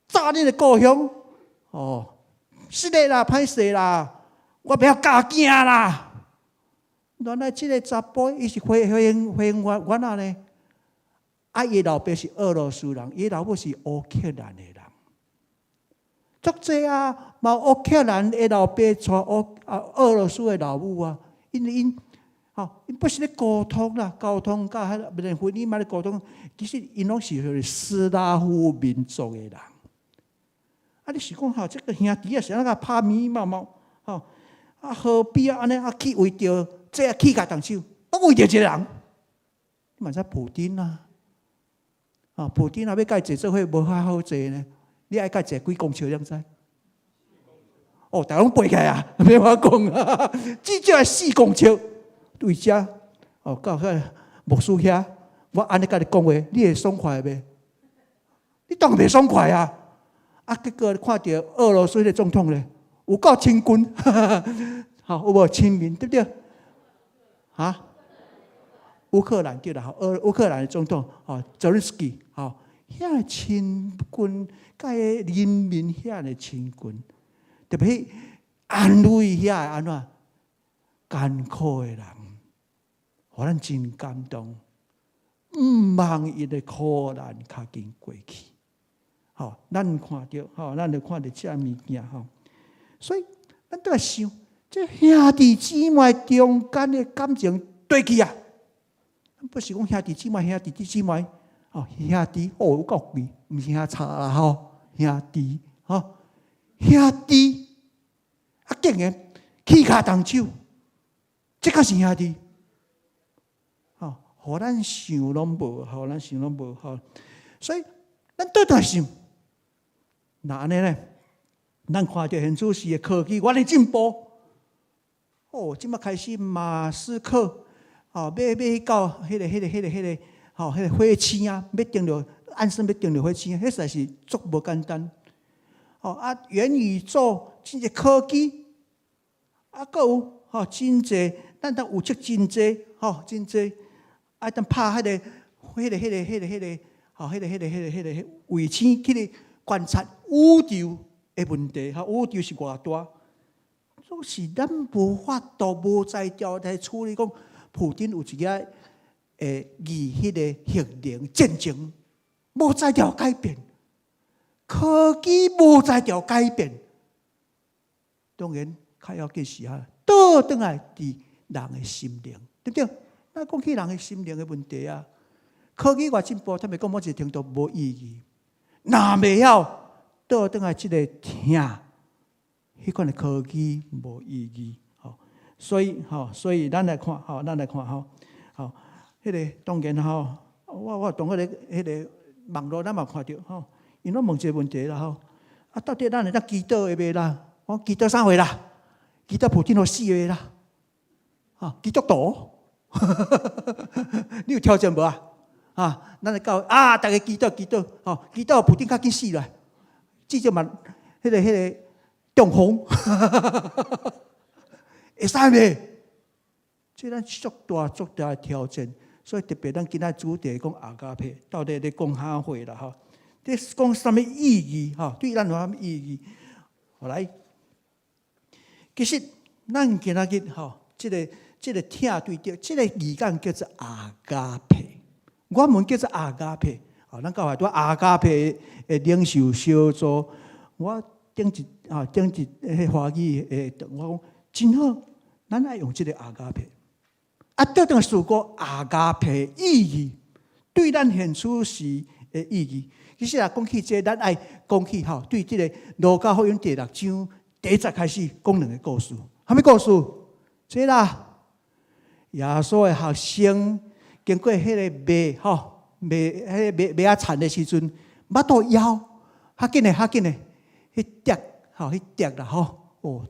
炸恁的故乡，是的啦，歹势啦，我不要加惊啦。原来这个查甫伊是回应员呢，伊老爸是俄罗斯人，伊老母是乌克兰的人。足济啊，嘛乌克兰的老爸娶俄罗斯的老母啊，因不是咧沟通啦，交通甲迄个婚姻嘛咧沟通，其实因拢是斯拉夫民族的人。你是讲这个兄弟是安那拍咪毛毛，何必安尼去为着这起甲动手，为着一个人，你嘛知普丁啊？普丁要甲伊坐做伙无遐好坐呢，你爱甲伊坐几公尺，你知？大家拢背起来啊，免我讲啊，至少4公尺。对遮，到遐牧师遐，我安尼甲你讲话，你会爽快袂？你当然袂爽快啊！结果看到俄罗斯的总统咧，有够亲军，有无亲民，对不对？乌克兰对啦，乌克兰的总统泽连斯基，遐亲军，甲人民遐的亲军，特别安慰遐安怎艰苦的人，互咱真感动。毋望伊的苦难较紧过去。咱看到，咱就看到这物件，所以咱都来想，这兄弟姊妹中间的感情对去啊，不是讲兄弟姊妹，兄弟有够贵，毋是遐差啦兄弟，兄弟竟然起骹动手，这才是兄弟，互咱想拢无，所以咱倒来想。那安尼呢？咱看到现主时的科技越来进步，即摆开始马斯克，要到迄个火星啊，要登陆按算要登陆火星，迄实在是足无简单。元宇宙真侪科技，阁有真侪，咱当有真侪，真侪，当拍迄个卫星去观察宇宙的问题，宇宙是偌大，总是咱无法度、无才调来处理。讲普丁有一个以迄个核能战争，无才调改变，科技无才调改变。当然，较要紧是倒转来伫人的心灵，对不对？咱讲起人的心灵的问题啊，科技越进步，他们讲某一个程度无意义。若未晓倒转来即个听，迄款的科技无意义。所以咱来看，迄个当然我当迄个网络咱嘛看到，因拢问一个问题啦，到底咱会当祈祷会袂啦？我祈祷3回啦，祈祷普丁4回啦，基督徒，你有挑战无啊？咱来教大家基督，基督不定较紧死啦，至少嘛，迄个中风，会使袂？这咱足大的挑战，所以特别咱今仔主题讲阿加佩，到底咧讲啥货啦？吼，这讲什么意义？对咱有啥意义？好来，其实咱今仔日这个听对着，这个字眼叫做阿加佩，我们叫做阿加佩。咱教会对阿加佩的领袖小组，我顶一迄华语我讲真好，咱爱用这个阿加佩。倒转思过阿加佩意义，对咱现处时的意义。其实讲起这，咱爱讲起对这个路加福音第6章第1节开始讲两个故事。啥物故事？这啦，耶稣的学生经过迄个麦田的时阵，巴肚枵，较紧的，迄滴啦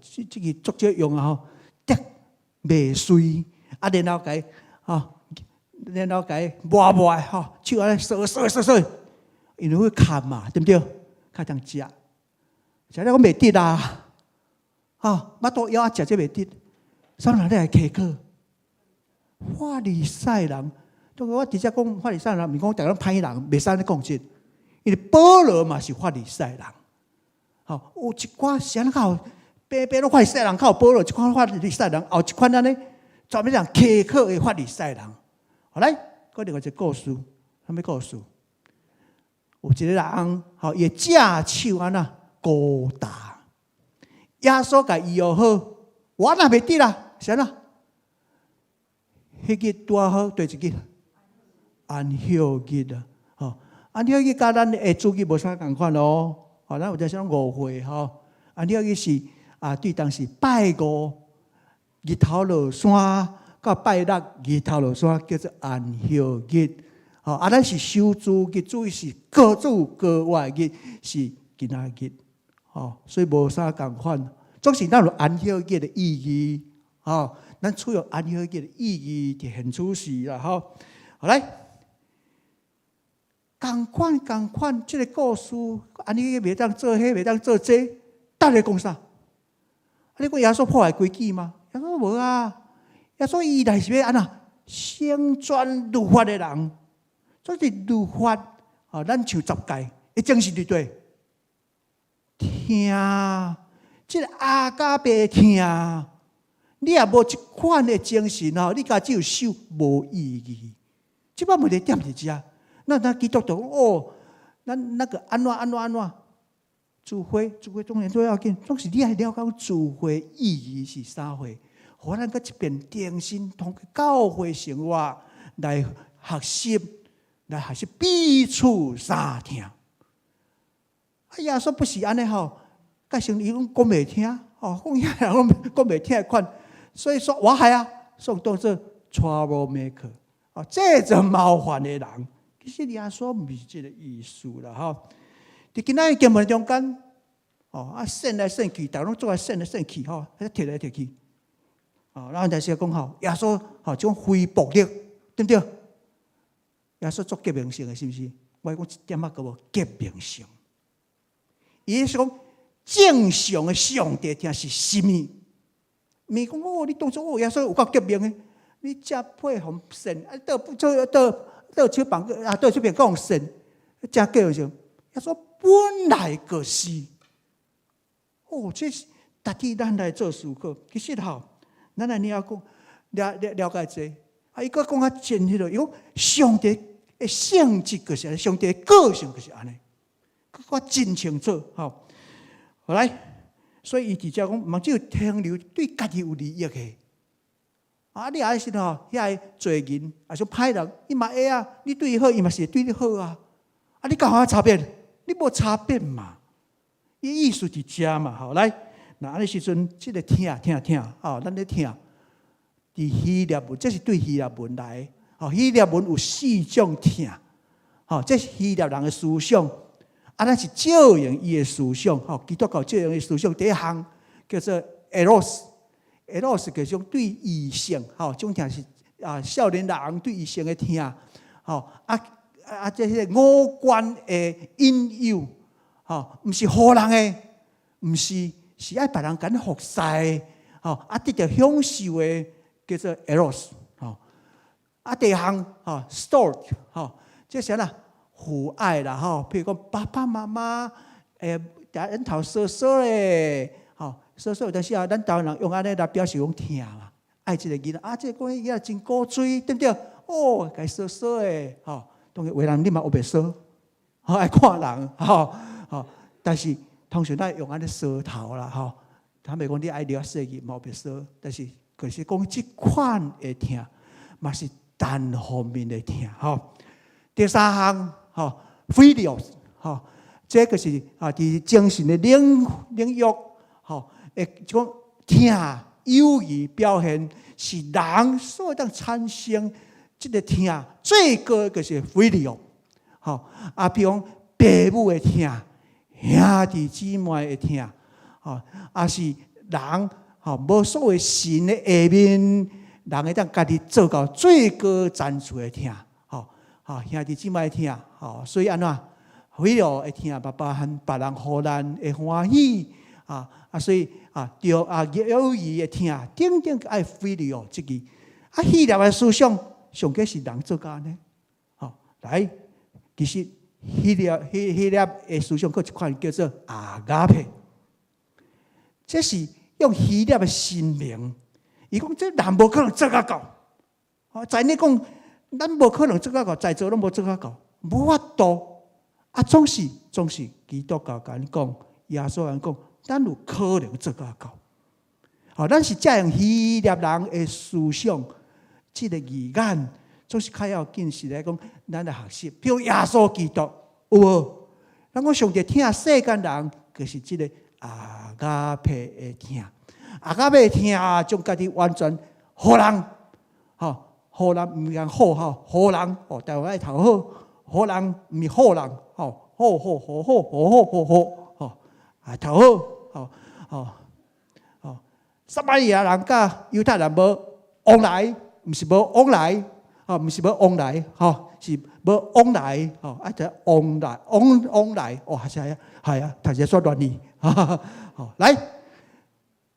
这个作者用滴麦穗。然后甲抹手安尼扫，因为会砍嘛，对不对？较通食，食了我袂得啦，巴肚枵食这袂得，啥人来苛刻？法利赛人，我直接讲法利赛人，毋是讲大家歹人，袂使安尼讲这，因为保罗嘛是法利赛人，有一寡是安尼较白拢法利赛人，较有保罗一款法利赛人，后一款安尼。专门讲苛刻的法利赛人，好来，搁另外一个故事，啥物故事？有一个人，伊正手安那高大，耶稣甲医好，我若袂得啦，是安那？迄日拄好对一日，安息日啊，安息日甲咱的主日无啥共款咯，咱有在想误会安息日是对当时拜五。日头落山到拜六日头落山叫做安息日，咱是守主日，主是各主各外日是今仔日，所以无啥共款。总是咱有安息日的意义，咱处有安息日的意义伫现处时啦，好来，共款，这个故事安息日袂当做迄，袂当做这，等下讲啥？你讲耶稣破坏规矩吗？耶稣无啊，耶稣伊来是要安那省专律法的人，所以律法咱像十诫，一正是对对。听，这个阿加贝听，你也无一款的精神你家只有守无意义。即摆问题点是遮，咱基督徒咱那个安怎？聚会当然最要紧，总是你爱了解聚会意义是啥货，互咱搁一遍定心，通过教会生活来学习彼此相听。耶稣不是安尼介绍伊讲袂听，讲遐人讲袂听的款，所以说我害送当作 trouble maker，这种麻烦的人，其实耶稣毋是这个意思啦，伫今仔日经文中间，闪来闪去，大家拢做来闪来闪去，摕来摕去，然后就是讲耶稣这种恢复力，对不对？耶稣做革命性的，是不是？我讲一点仔个无革命性。伊是讲正常的上帝听是什么？咪讲你当作耶稣有够革命的，你加配合神，倒手绑倒手边讲神，加革命性。耶稣本来就是这是代替咱来做思考。其实咱来了解这，伊个讲较真迄个，伊讲上帝的性质就是安尼，上帝的个性就是安尼，我真清楚。好来，所以伊直接讲，毋只有停留对家己有利益的。你也是遐罪人，也是歹人，伊嘛会你对伊好，伊嘛是对你好啊。你干啥差别？你无差别嘛？伊意思伫遮嘛。好来，那安尼时阵，这个听，咱咧听。伫希腊文，这是对希腊文来。希腊文有4种听。这是希腊人的思想。咱是照用伊的思想。基督教照用伊的思想，第一项叫做 eros。eros 就是种对异性，种疼是少年人对异性的疼，这些五官的引诱，毋是好人的，毋是爱别人甲你服侍的，得到享受的叫做 eros，第二项storge，这是啥父爱啦，譬如讲爸爸妈妈人头说说咧，说说有当时咱台湾人用安尼来表示讲疼嘛，爱这个囡仔这个囡仔真古锥，对不对？哦，该说说诶，当然为人你嘛学袂说，爱看人，但是通常咱用安尼说头啦，他们讲你爱了设计嘛学袂说，但是可是讲这款的疼，嘛是单方面的疼，第三项，filial，这个是伫精神的领域，讲疼友谊表现是人所当产生这个疼，最高就是 filial，比如讲父母的疼，兄弟姊妹的疼，是人无所谓神的下面，人会当家己做到最高赞助的疼，兄弟姊妹的疼，所以安怎filial的疼，包含别人互咱的欢喜，所以友谊的疼，顶顶爱 filial 这个，希腊的思想上计是人做家呢，来，其实希腊的思想，佫一款叫做阿加佩，这是用希腊的神明，伊讲这人无可能做甲到，在你讲咱无可能做甲到，在座拢无做甲到，无法度，总是基督教甲咱讲，耶稣人讲，咱有可能做甲到，咱是这样希腊人的思想，这个语言。总是较要紧是来讲，咱来学习，比如耶稣基督，有无？咱讲上帝疼世间人，就是这个阿加佩的疼。阿加佩的疼，将家己完全好人，好人唔讲好好人，台湾爱头好，好人唔是好人，好，头好，撒玛利亚人甲犹太人无往来，唔是无往来。毋是要往来，是要往来，就往来，系啊，读者说乱理，来，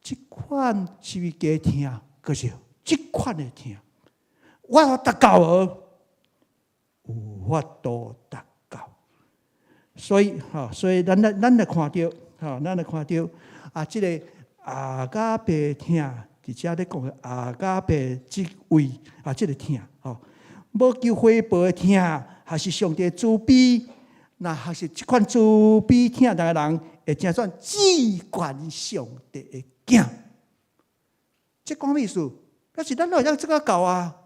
这款是为家听，可是这款的听，我得到无？有法度得到，所以咱来看到，这个阿加贝听。伫遮咧讲阿加贝即位即个疼，无求回报的疼，还是上帝慈悲？那还是即款慈悲疼的人，会成算至关上帝的囝。即讲意思，但是咱哪会当做甲到啊？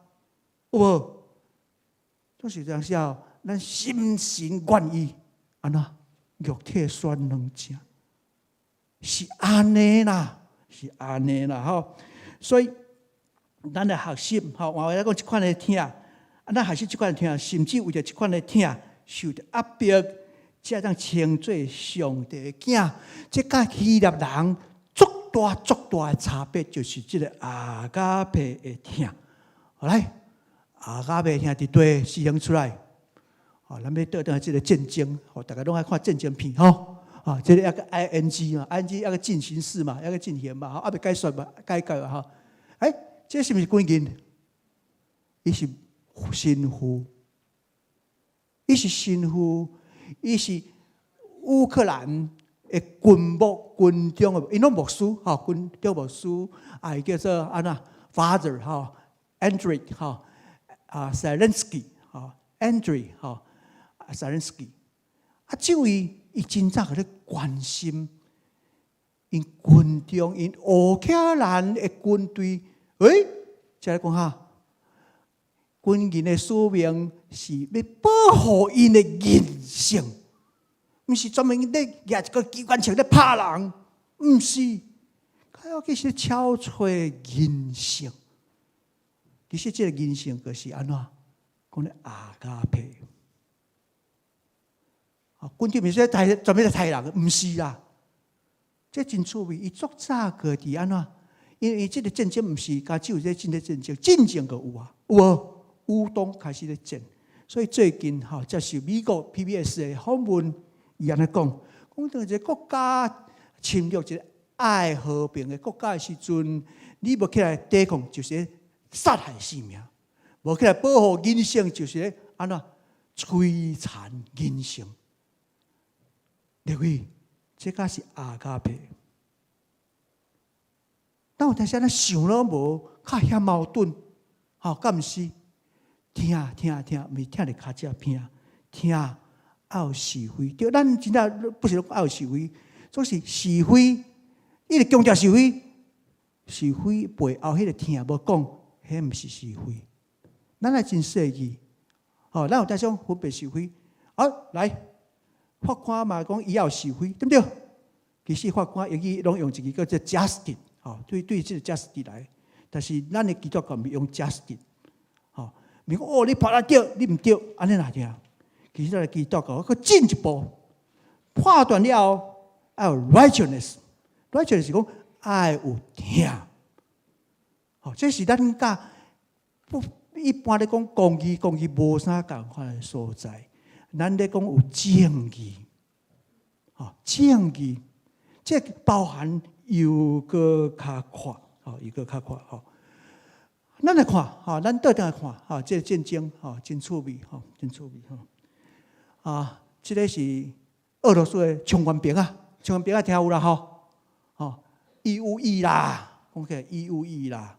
有无？总是这样笑，咱心神愿意，安那肉体酸软正，是安尼啦。是安尼啦，所以咱来学习，我来讲这款的疼，咱学习这款的疼，甚至为着这款的疼受到压迫，才当称作上帝的囝。这甲希腊人足大的差别，就是这个阿加佩的疼。来，阿加佩的疼伫对实行出来，咱要得到这个战争，大家拢爱看战争片，这个一个 ing 嘛 ，ing 一个进行式嘛，一个进行嘛，未解说嘛，解决哈。这是不是关键？伊是神父，伊是神父，伊是乌克兰的军中的，因拢牧师军中牧师，叫做安那 Father Andrei Zelensky Andrei Zelensky，这位。伊真早个咧关心，因军中因乌克兰的军队，再来讲军人的使命是要保护因的人性，毋是专门咧举一个机关枪咧拍人，毋是，较要紧是敲出人性。其实这个人性就是安怎讲咧阿加佩。军队毋是专门来杀人，毋是啦。这真趣味，伊足早个伫安怎？因为这个战争不是只有这真的战争，战争就有啊，有无？乌东开始咧战，所以最近接受美国 PBS 的访问，伊安尼讲当一个国家侵略一个爱和平的国家的时阵，你无起来抵抗，就是杀害生命；无起来保护人性，就是安怎摧残人性。各位，这个是阿加佩。但有当时咱想了无，较遐矛盾，敢毋是？听，毋是听咧骹只片，听要有是非。对，咱真正不是要有是非，总是是非，伊个强调是非，是非背后迄个听无讲，迄毋是是非。咱来真细意，咱有当时分别是非。来，法官嘛讲伊要有是非，对不对？其实法官用拢用一个叫做 justice。对这个 justice 来，但是咱的基督教毋用 justice， 咪讲你判得对，你毋对，安尼哪听？其实咱的基督教佮进一步判断了后，要有 righteousness 是讲爱有听，这是咱甲不一般咧讲公义无啥共款的所在，咱咧讲有正义，正义，这包含。又个较宽，又个较宽，咱来看，咱倒转来看，这个战争，真趣味，真趣味，这个是俄罗斯的冲锋兵啊，冲锋兵听有啦，伊有意啦，讲起来伊有意啦，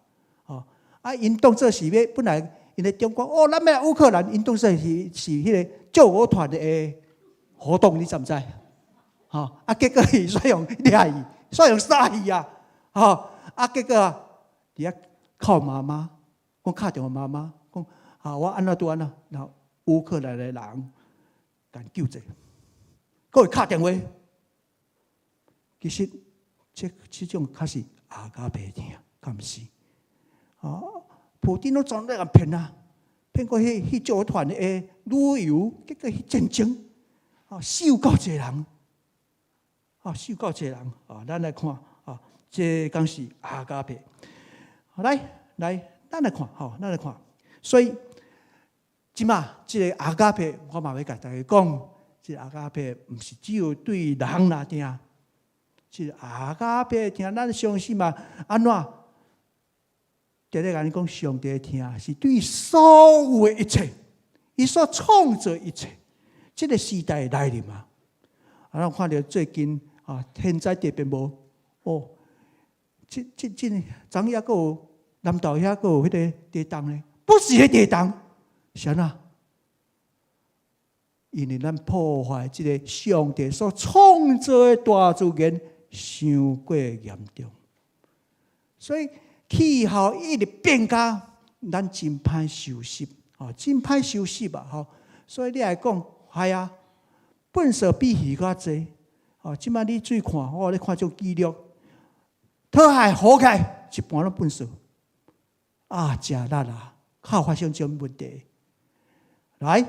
因当作是要本来因咧中国，咱要乌克兰，因当作是迄个救国团的活动，你知毋知？结果伊使用掠伊。所以用杀伊啊，结果伫遐靠妈妈，讲敲电话妈妈，讲我安怎拄安怎，然后乌克兰的人敢救者，佫会敲电话。其实这种较是阿加贝听，敢毋是？普丁拢总在人骗啊，骗过去救团的旅游，结果去战争，死够侪人。受够侪人咱来看这讲是阿加佩。来，咱来看，所以即马这个阿加佩，我嘛要甲大家讲，这个阿加佩毋是只有对人来听，这个阿加佩听，咱相信嘛，安怎？第一个讲上帝听，是对所有的一切，伊所创造一切，这个时代来临嘛。咱看到最近。天灾特别无这昨夜佫有南投遐佫有迄个地动呢，不是迄地动，是安怎？因为咱破坏这个上帝所创造的大自然，伤过严重，所以气候一直变化，咱真歹收拾，真歹收拾吧，所以你来讲，系啊，粪扫比鱼较济。即摆你注意看，你看种记录，讨海好起来，一半拢粪扫，食力啦，靠发生这种问题。来，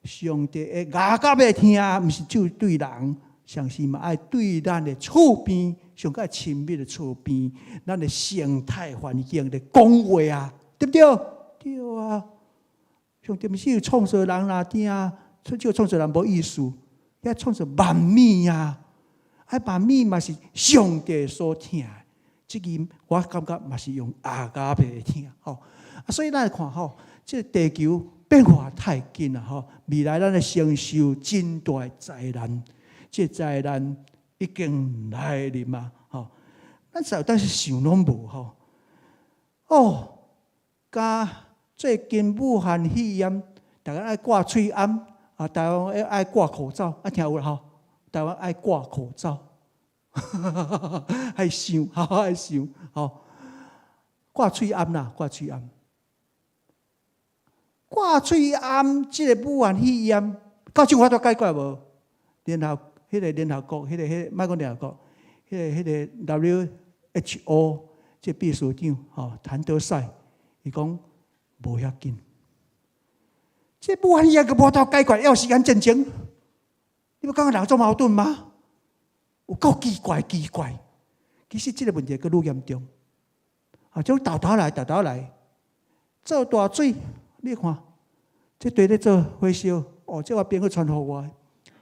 上帝的阿加贝听，毋是只有对人，相信嘛，爱对咱的厝边，上较亲密的厝边，咱的生态环境的讲话啊，对不对？对啊，上帝毋是有创造人啦，听，就创造人无意思。要创造万米啊！万米嘛是上帝所听的，这个我感觉嘛是用阿加佩听，所以咱来看这地球变化太紧了，未来咱的承受真大的灾难，这灾难已经来临嘛，咱实在是想拢无加最近武汉肺炎，大家爱挂喙安。台湾爱挂口罩，听有啦台湾爱挂口罩，爱想，爱想，挂喙安啦，挂喙安，挂喙安，这个武汉肺炎，到即法度解决无？联合国，迄个莫讲联合国，迄个 WHO 这秘书长谭德赛，伊讲无遐紧。这武汉肺炎个无法解决，要时间战争，你不感觉人做矛盾吗？有够奇怪。其实这个问题更愈严重，种倒来，做大水，你看，这对咧做火烧，这我朋友传互我，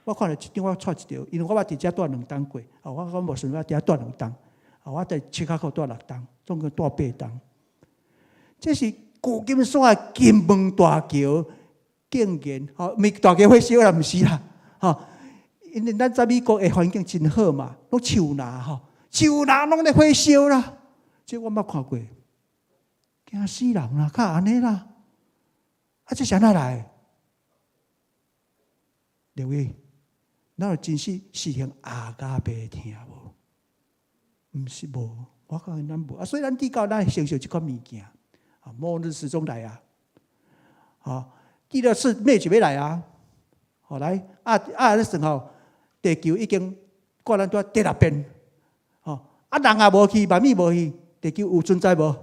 我看了一张我撮一条，因为我伫遮住2冬过，我无顺我伫遮住2冬，我伫七卡口住6冬，总共住8冬。这是旧金山的金门大桥，竟然咪大桥火烧啦，毋是啦，因为咱在美国的环境真好嘛，拢树林树林拢咧火烧啦，这我捌看过，惊死人啦，较安尼啦，这是安怎来？各位，咱有真实实行阿加贝听无？毋是无，我讲咱无所以咱祷告，咱承受这款物件末日始终来第二次灭绝要来来咧算地球已经过咱多第6遍，人也无去，万物无去，地球有存在无？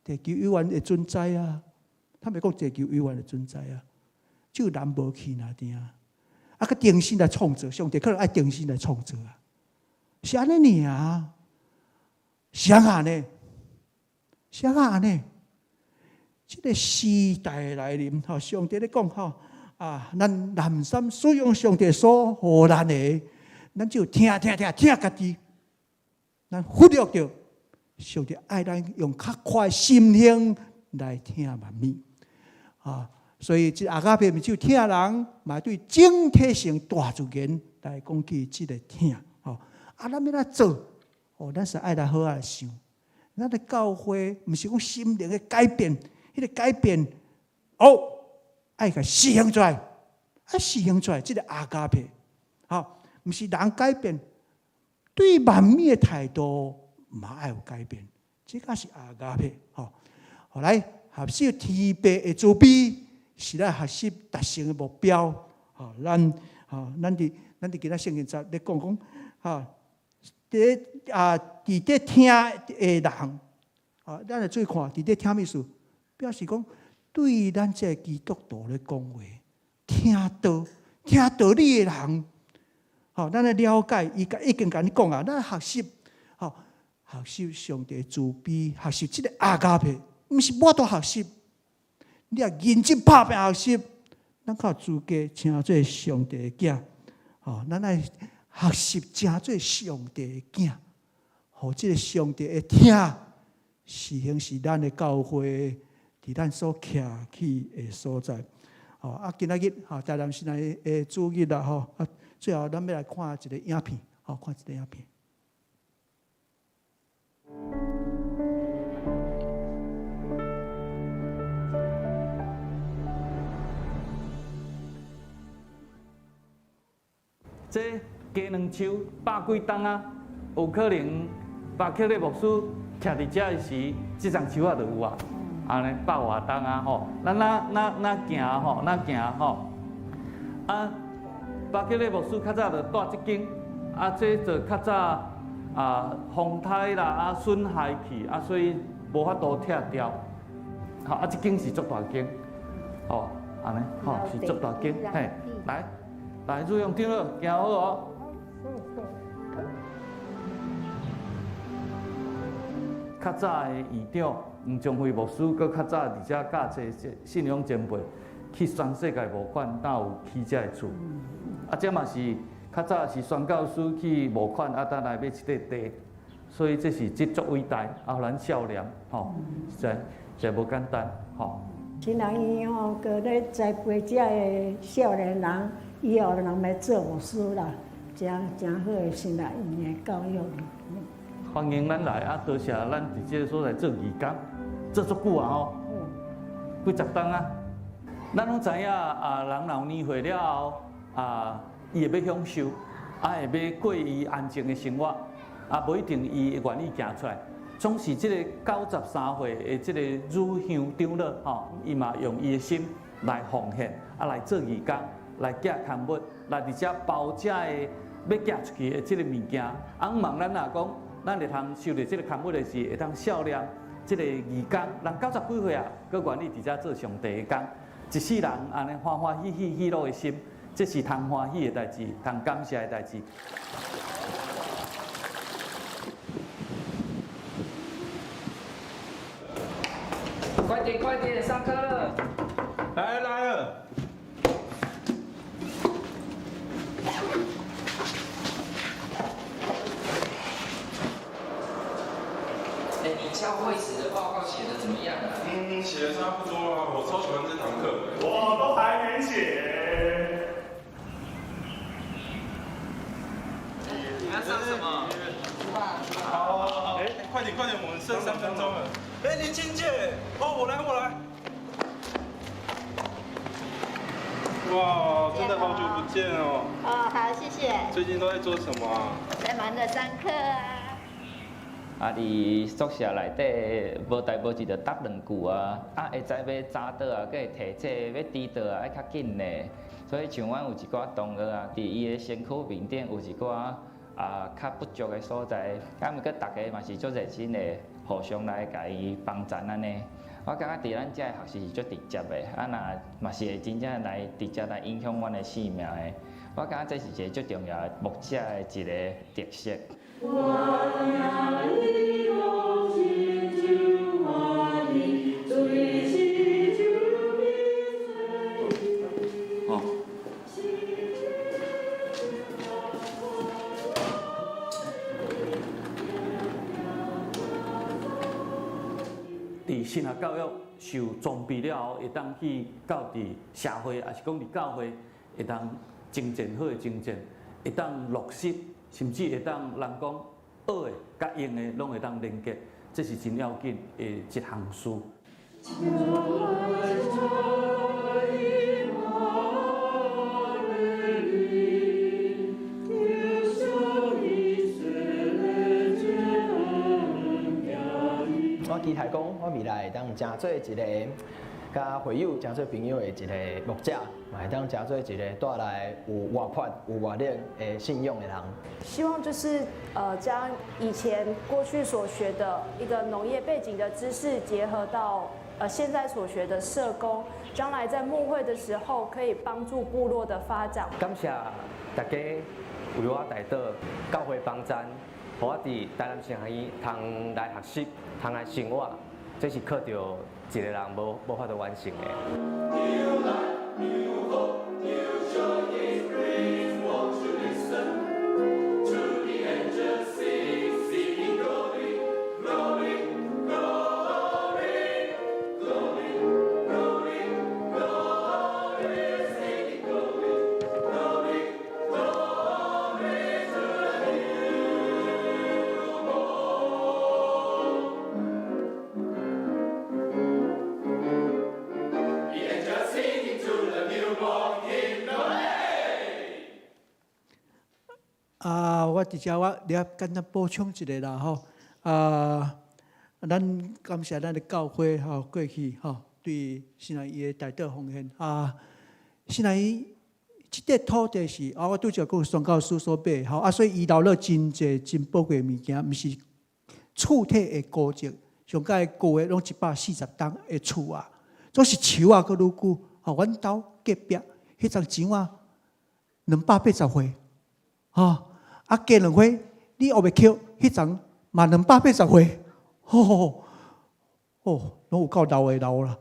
地球永远会存在他们讲地球永远会存在只有人无去那点佮重新来创造，上帝可能爱重新来创造是安尼尔谁安尼？谁安尼？这个时代来临上帝咧讲咱南山使用上帝所予咱的，咱只有听家己，咱忽略着上帝爱咱用较快心灵来听万物所以这阿加贝就听人，嘛对整体性大自然来讲起这个听咱要来做咱是爱来好来想，咱的教会不是讲心灵的改变，迄个改变爱甲实行出来，实行出来，这个阿加贝不是人改变，对万物的态度嘛爱有改变，这个是阿加贝来学习天父的慈悲，是来学习达成的目标咱伫今仔圣经在咧讲伫咧听的人咱来注意看，伫咧听意思，表示讲对咱这基督徒咧讲话，听道理的人，咱来了解，伊已经甲你讲咱学习上帝慈悲，学习这个阿加贝，毋是我都学习，你也认真拍拼学习，咱较有资格称做上帝的囝，咱爱学习成做上帝的囝，互这个上帝的听实行是咱的教会，伫咱所徛起的所在。今仔日台南市内的主日啦，最后咱要来看一个影片，看一个影片。这鸡卵树100几吨有可能巴克利牧师徛伫遮时，这丛树就有安尼100多吨咱行巴克利牧师较早就带这间，这就较早风台啦损害去所以无法度拆掉，这间是足大间，安尼是足大间，嘿，来，入用听了，行好较早的院长吴宗辉牧师，佮较早伫遮教这信仰前辈去全世界募款，哪有起遮的厝？这嘛是较早是宣教师去募款，等来买一块地，所以这是足伟大，互咱笑脸，实在无简单，新人伊搁咧栽培遮的少年人，以后人要做牧师啦，真好的新来因的教育。欢迎咱来多谢咱伫这个所在做义工，做足久几十吨咱拢知影人老年岁了后伊会要享受，会要过伊安静的生活，无一定伊会愿意行出来。总是这个93岁的这个乳香长老伊嘛用伊的心来奉献，来做义工，来寄刊物，来伫遮包遮的要寄出去的这个物件。毋望咱若讲，咱会通收到这个刊物的是会通孝念这个义工，人90几岁佮愿意伫遮做上帝的工，一世人安尼欢欢喜喜喜乐的心，这是通欢喜的代志，通感谢的代志。快点快点，上课了！来了。哎，你教会时的报告写的怎么样啊？写的差不多啊，我超喜欢这堂课的。我都还没写。你要上什么？好，快点，我们剩3分钟了。林青姐，我来。哇，真的好久不见哦。哦，好，谢谢。最近都在做什么啊？在忙着上课啊。伫宿舍内底无代无志就答两句啊，会知要早倒啊，佮会提醒要迟倒啊，爱较紧呢。所以像阮有一寡同学啊，伫伊的身躯面顶有一寡较不足的所在，毋过大家嘛是足热心的，互相来甲伊帮衬安尼。我感觉伫咱遮的学习是足直接的，若嘛是会真正来直接来影响阮的生命的。我感觉这是一个足重要的牧者的一个特色。伫神学教育受装备了后，会当去到伫社会，也是讲伫教会，会当真正好的真正，会当落实，甚至会当人讲学的甲用的拢会当连结，这是真要紧的一项事。我期待讲，我未来会当成做一个甲会友、成做朋友的一个牧者，嘛会当成做一个带来有活泼、有活力的信仰的人。希望就是将以前过去所学的一个农业背景的知识，结合到现在所学的社工，将来在牧会的时候可以帮助部落的发展。感谢大家为我带到教会帮衬，互我伫台南城医通来学习，通来生活，这是靠着一个人无法度完成的。我伫遮我简单补充一下啦吼，咱感谢咱的教会吼，过去吼对新南伊的大道奉献新南伊即块土地是我拄则讲宣教师所买吼所以遗留了真济真宝贵物件，毋是厝体的古迹，上届旧的拢140栋的厝啊，总是树啊，搁愈久阮兜隔壁迄张钱啊，280岁加2岁，你学袂扣，迄张嘛280岁，拢有够老的老啦，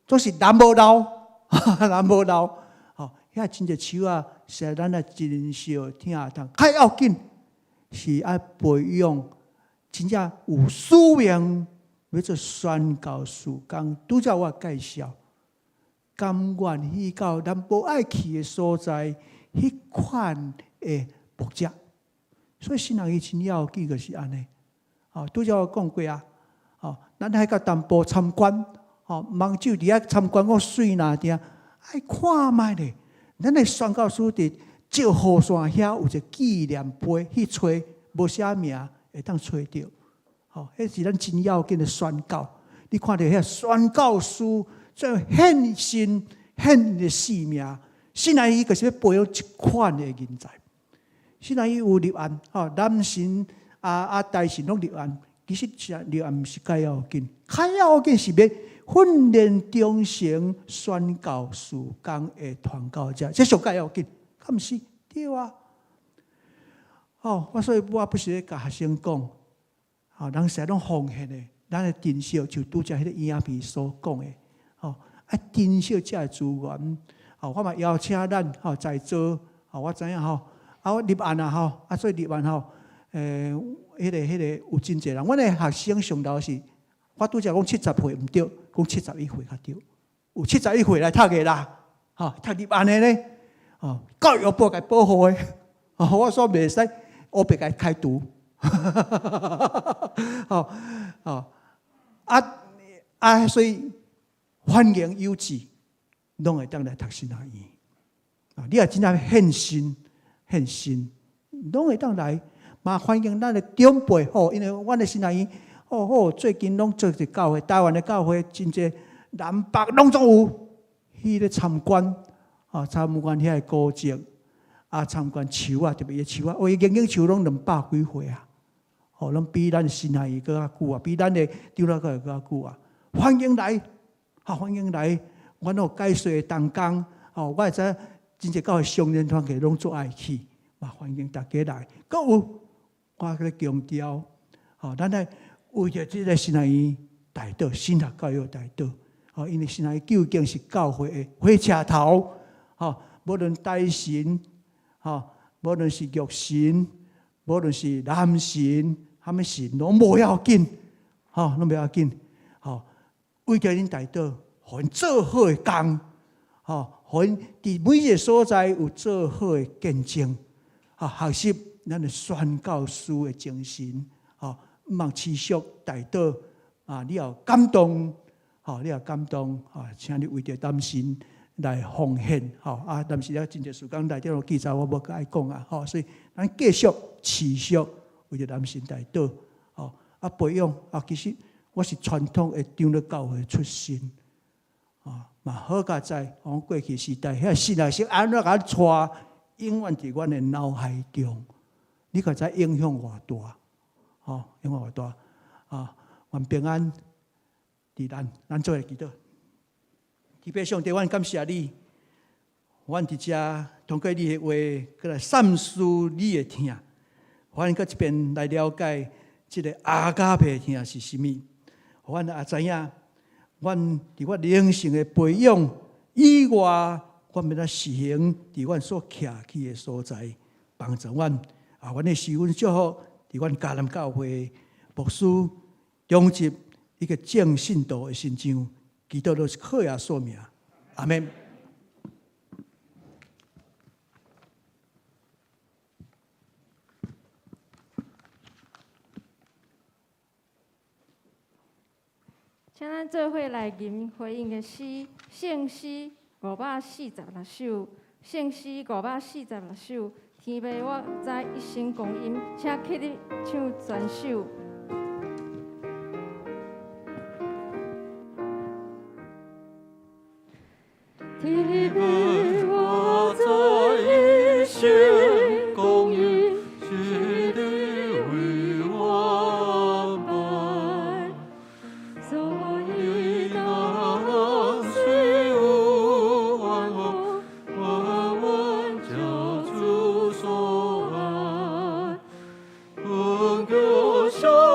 总是人无老，人无老，遐真侪树啊，实在咱也真少听通。较要紧是爱培养真正有使命要做宣教士工。拄则我介绍，甘愿去到咱无爱去的所在，迄款的牧者，所以新人伊真要紧就是安尼。拄则我讲过啊，咱喺到淡薄参观，望酒伫遐参观我水哪定，爱看卖咧。咱的宣教师伫石河山遐有一个纪念碑，去找无写名会当找着。迄是咱真要紧的宣教。你看到遐宣教师最献身、献的性命，新来伊就是要培养一款的人才。新来伊有立案，男神大神拢立案。其实立案毋是介要紧，较要紧是要训练忠诚宣教事工的传教者，这上介要紧，敢毋是？对啊。所以我不是咧甲学生讲，人实拢奉献的，咱的珍惜，就拄则迄个影片所讲的，吼，啊，珍惜这资源，吼，我嘛邀请咱吼在座，吼，我知影吼，啊，我立案啊吼，啊，所以立案吼，迄个有真侪人，阮的学生上头是，我拄则讲70岁毋对，讲71岁较对，有71岁来读的啦，吼，读立案的呢，吼，教育部该保护的，吼，我说袂使，我别该开除，吼，吼。所以欢迎有志，拢会当来读神学院。你也真正献心，拢会当来。嘛欢迎咱的长辈吼，因为阮的神学院，最近拢做一教会，台湾的教会真济南北拢总有去咧参观，参观遐个古迹，参观树啊，特别个树啊，有个树拢200几岁啊。拢比咱神学院更较久啊，比咱的长老教会更较久啊！欢迎来，欢迎来！阮有解说的同工，我会知真济教会商人团体拢做爱去，嘛欢迎大家来。搁有我咧强调，咱来为着即个神学院大道，神学教育大道，因为神学院究竟是教会的火车头，无论大神，无论是玉神，无论是男神。他们是拢无要紧，拢无要紧，为着恁大道，互因做好的工，互因伫每一个所在有做好的见证，学习咱的宣教师的精神，毋通持续大道，你要感动，你要感动，请你为着咱神来奉献，但是咧真侪时间内底有记载，我无甲伊讲啊，所以咱继续持续。为着咱神大道，培养其实我是传统的长老教会出身，嘛好佳在，我过去时代遐神啊是安怎甲带，永远伫阮的脑海中，你可知影响偌大，影响偌大，愿平安伫咱做个祈祷。特别上帝，阮感谢你，阮伫遮通过你的话，过来阐述你的听。阮搁一遍来了解即个阿加培听是啥物，阮也知影，阮伫我灵性的培养以外，阮要来实行伫阮所徛起的所在，帮助阮。阮的十分祝福伫阮迦南教会牧师中集一个正信道的信长，祈祷都是靠耶稣名，阿门。请咱做伙来吟回应的诗，圣诗546首，圣诗546首。天父，我知一生光阴，请给你唱全首。天父，我知一生光阴，是你为我摆。我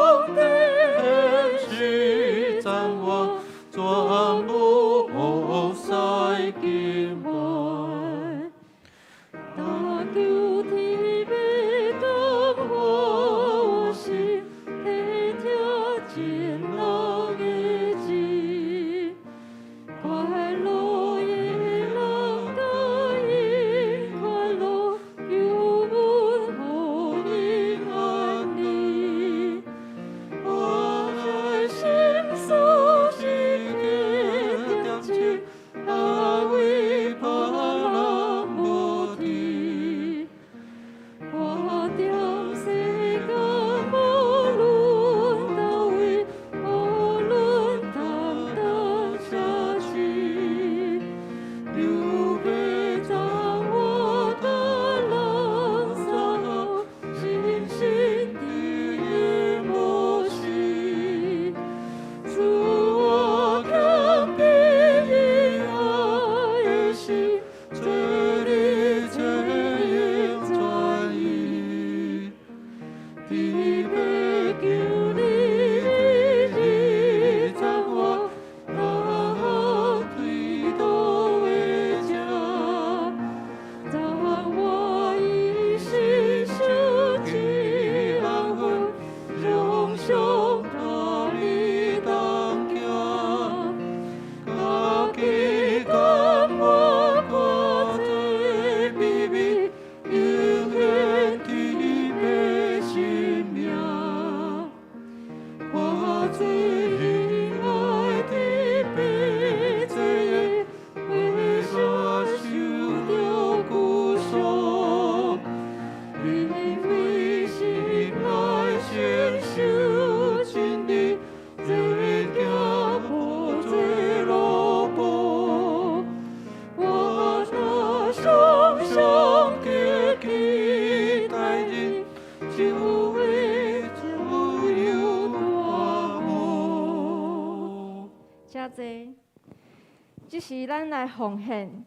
是咱来奉献，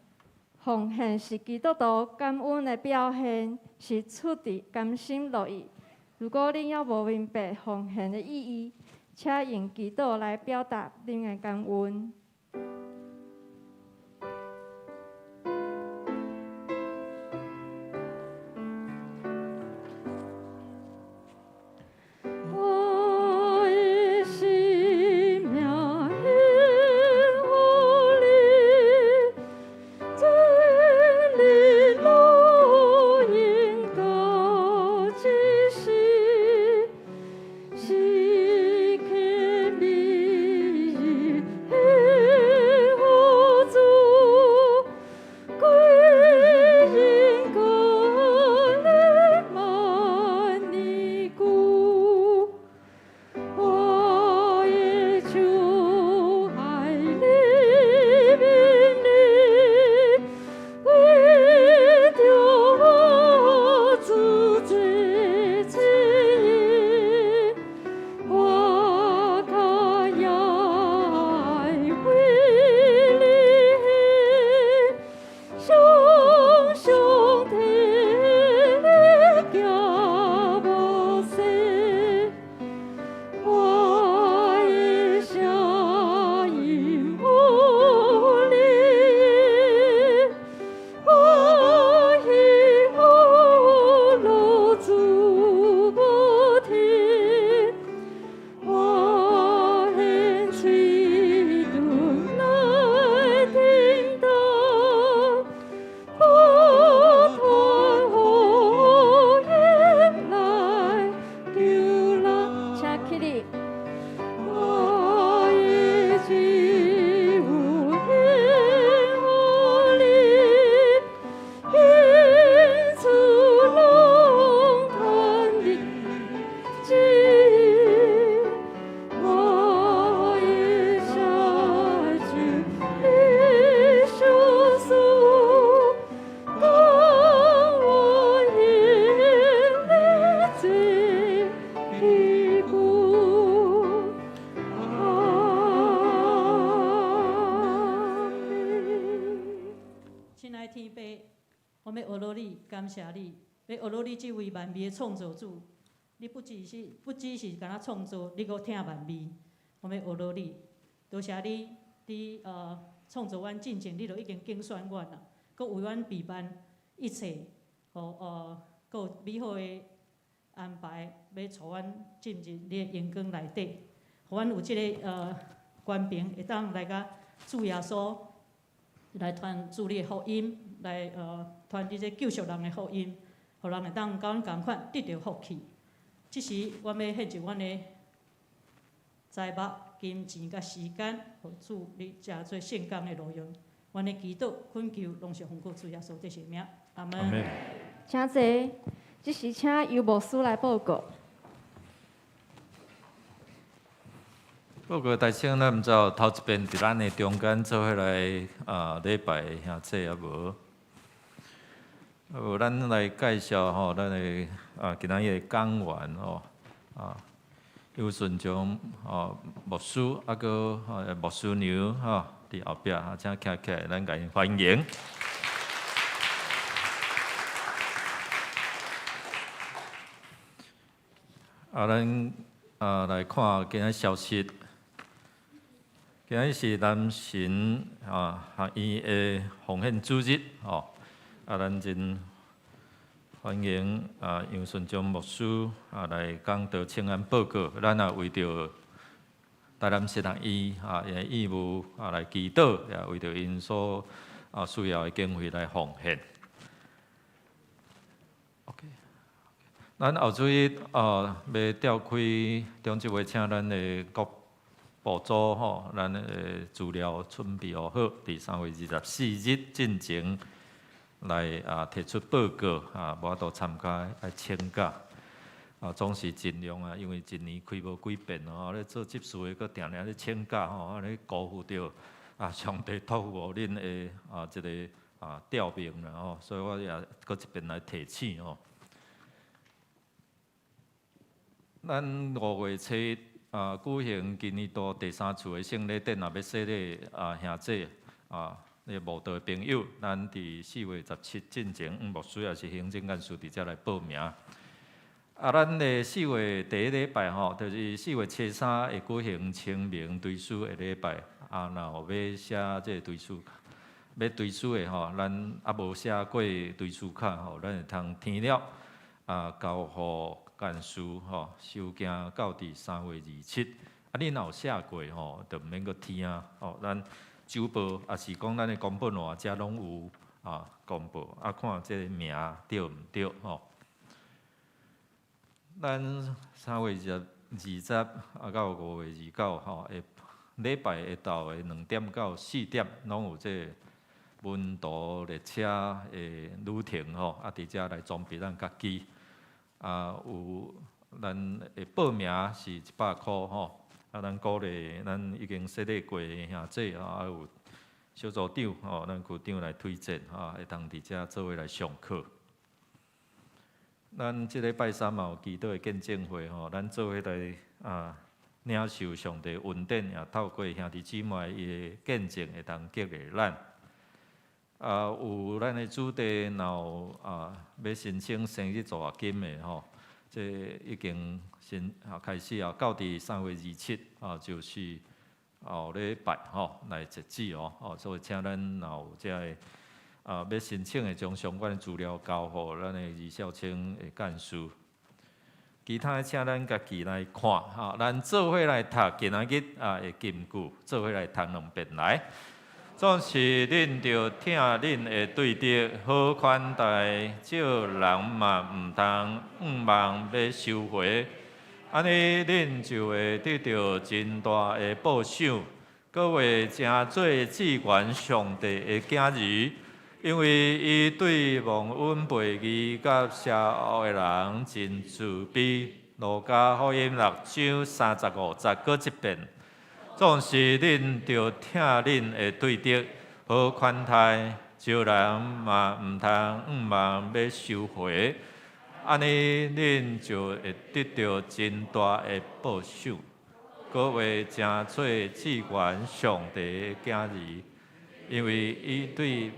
奉献是基督徒感恩的表现，是出自甘心乐意。如果恁还无明白奉献的意义，请用祈祷来表达恁的感恩。感谢你，要学到你这位万美的创造主。你不只是敢若创造，你阁听万美。我要学到你，多谢你伫创造阮进前，你就已经竞选阮啦，阁为阮备办一切，阁有美好的安排，要带阮进入你的阳光内底，互阮有即个官兵会当来甲主耶稣来传主你的福音。来传递这救赎人的福音，互人会当甲阮共款得到福气。即时，我要献上阮的财物、金钱甲时间，互主你诚做圣工的路用。阮的祈祷、恳求，拢是奉靠主耶稣的圣名。阿门。请坐，即时请尤牧师来报告。报告大请，咱毋知道头一遍伫咱的中间做伙来礼拜兄弟啊无？咱来介绍吼，咱的今仔日的讲员吼尤顺忠牧师，啊个牧师娘吼伫后壁，请徛起来，咱甲因欢迎。咱来看今仔消息。今日是南神学院的奉献主日咱真欢迎杨顺忠牧师来讲道请安报告，咱也为着台南神学院的义务来祈祷，也为着因所需要的经费来奉献。OK， 咱后水要召开中执会，请咱的各部组咱的资料准备好，伫3月24日进前来提出报告无法度参加来请假总是尽量因为一年开无几遍咧做执事的，佫定定咧请假咧辜负着上帝托付恁的即个调命啦所以我也佫一遍来提醒咱5月7举行今年度第3次的圣礼典，若要洗礼兄弟慕道朋友，咱伫4月17进前，牧师也是行政干事伫遮来报名。咱的4月第一礼拜吼，就是4月初3会举行清明追思的礼拜。若要写这追思，要追思的吼，咱无写过追思卡吼，咱会通填了交互干事吼，收件到伫3月27。你若有写过吼，就毋免阁填啊。咱周报也是讲咱的公本话，遮拢有公布，看这个名对毋对吼。咱3月20到5月29吼，礼拜下昼的2点到4点，拢有这温度列车的旅程吼，伫遮来装备咱家己。有咱的报名是100块吼，咱鼓励咱已经设立过的兄弟有小组长吼，咱区长来推荐会当伫遮做伙来上课。咱即礼拜3嘛有基督的见证会吼，咱做伙来领受上帝恩典，也透过兄弟姊妹伊的见证会当激励咱。有咱的主题，若要申请生日助学金的吼，这已经开始到伫3月27就是后礼拜吼来截止所以请咱若有遮个要申请的，将相关的资料交互咱的二校青的干事。其他请咱家己来看咱做伙来读今仔日的金句，做伙来读2遍来。总是恁着听恁的对敌，好款待少人嘛，毋通望要收回。安尼恁就会得到真大的报赏，各会成做至高上帝的囝儿。因为伊对蒙恩悖逆甲邪恶的人真慈悲。路加福音6章35节过一遍。总是恁着听恁的对敌，好款待少人嘛，毋通望要收回。安尼恁就会得到真大的报赏，各会成做至高上帝的囝儿。因为伊对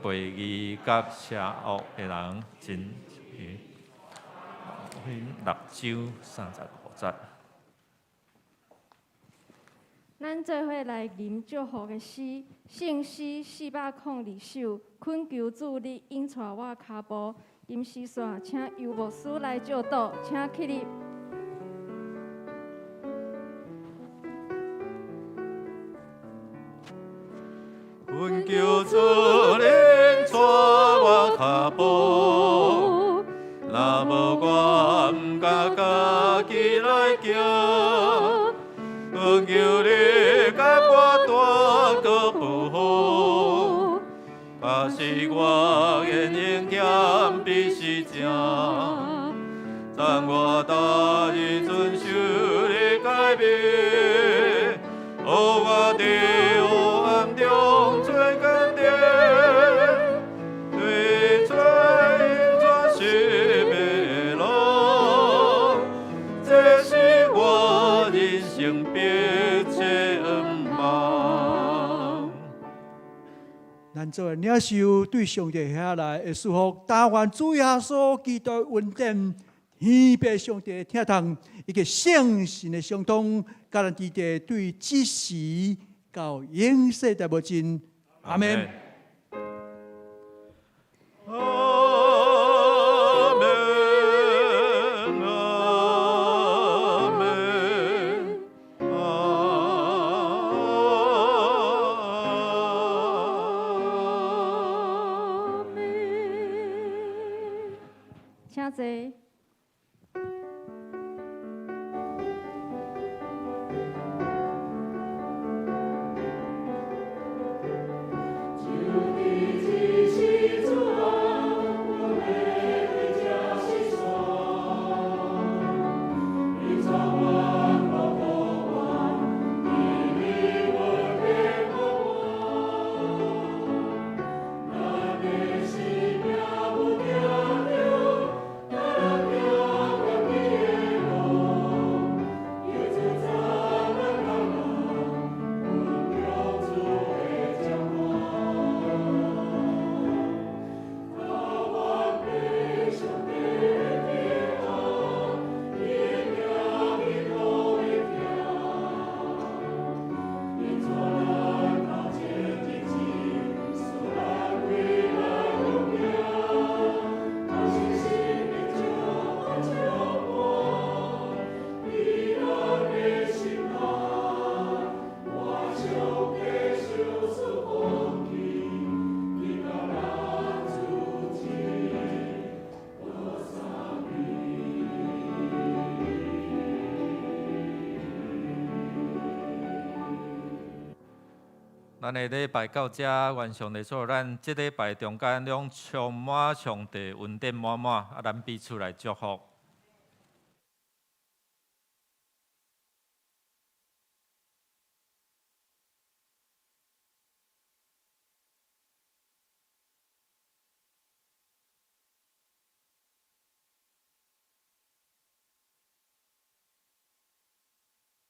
悖逆甲邪恶的人真6章35节。咱做伙来吟祝福的诗，圣诗402首，恳求主你引带我脚步。吟诗线，请由牧师来教导，请起立。阮求主恁带我脚步，若无我毋敢家己来行。阮求你甲我带个步好，假使我言行欠比是正，但我答应遵守你改变，互我伫黑暗中做坚定，对出引生命的路，这是我人生必愿望。咱做领袖对上帝下来的祝福，但愿主耶稣基督恩典，天父上帝听从一个圣神的相通，甲咱伫地对即时到永世的无尽。阿门。请坐。Thank you. 咱的礼拜到这完上的时候，咱这礼拜中间拢充满上帝恩典满满，咱彼此来祝福。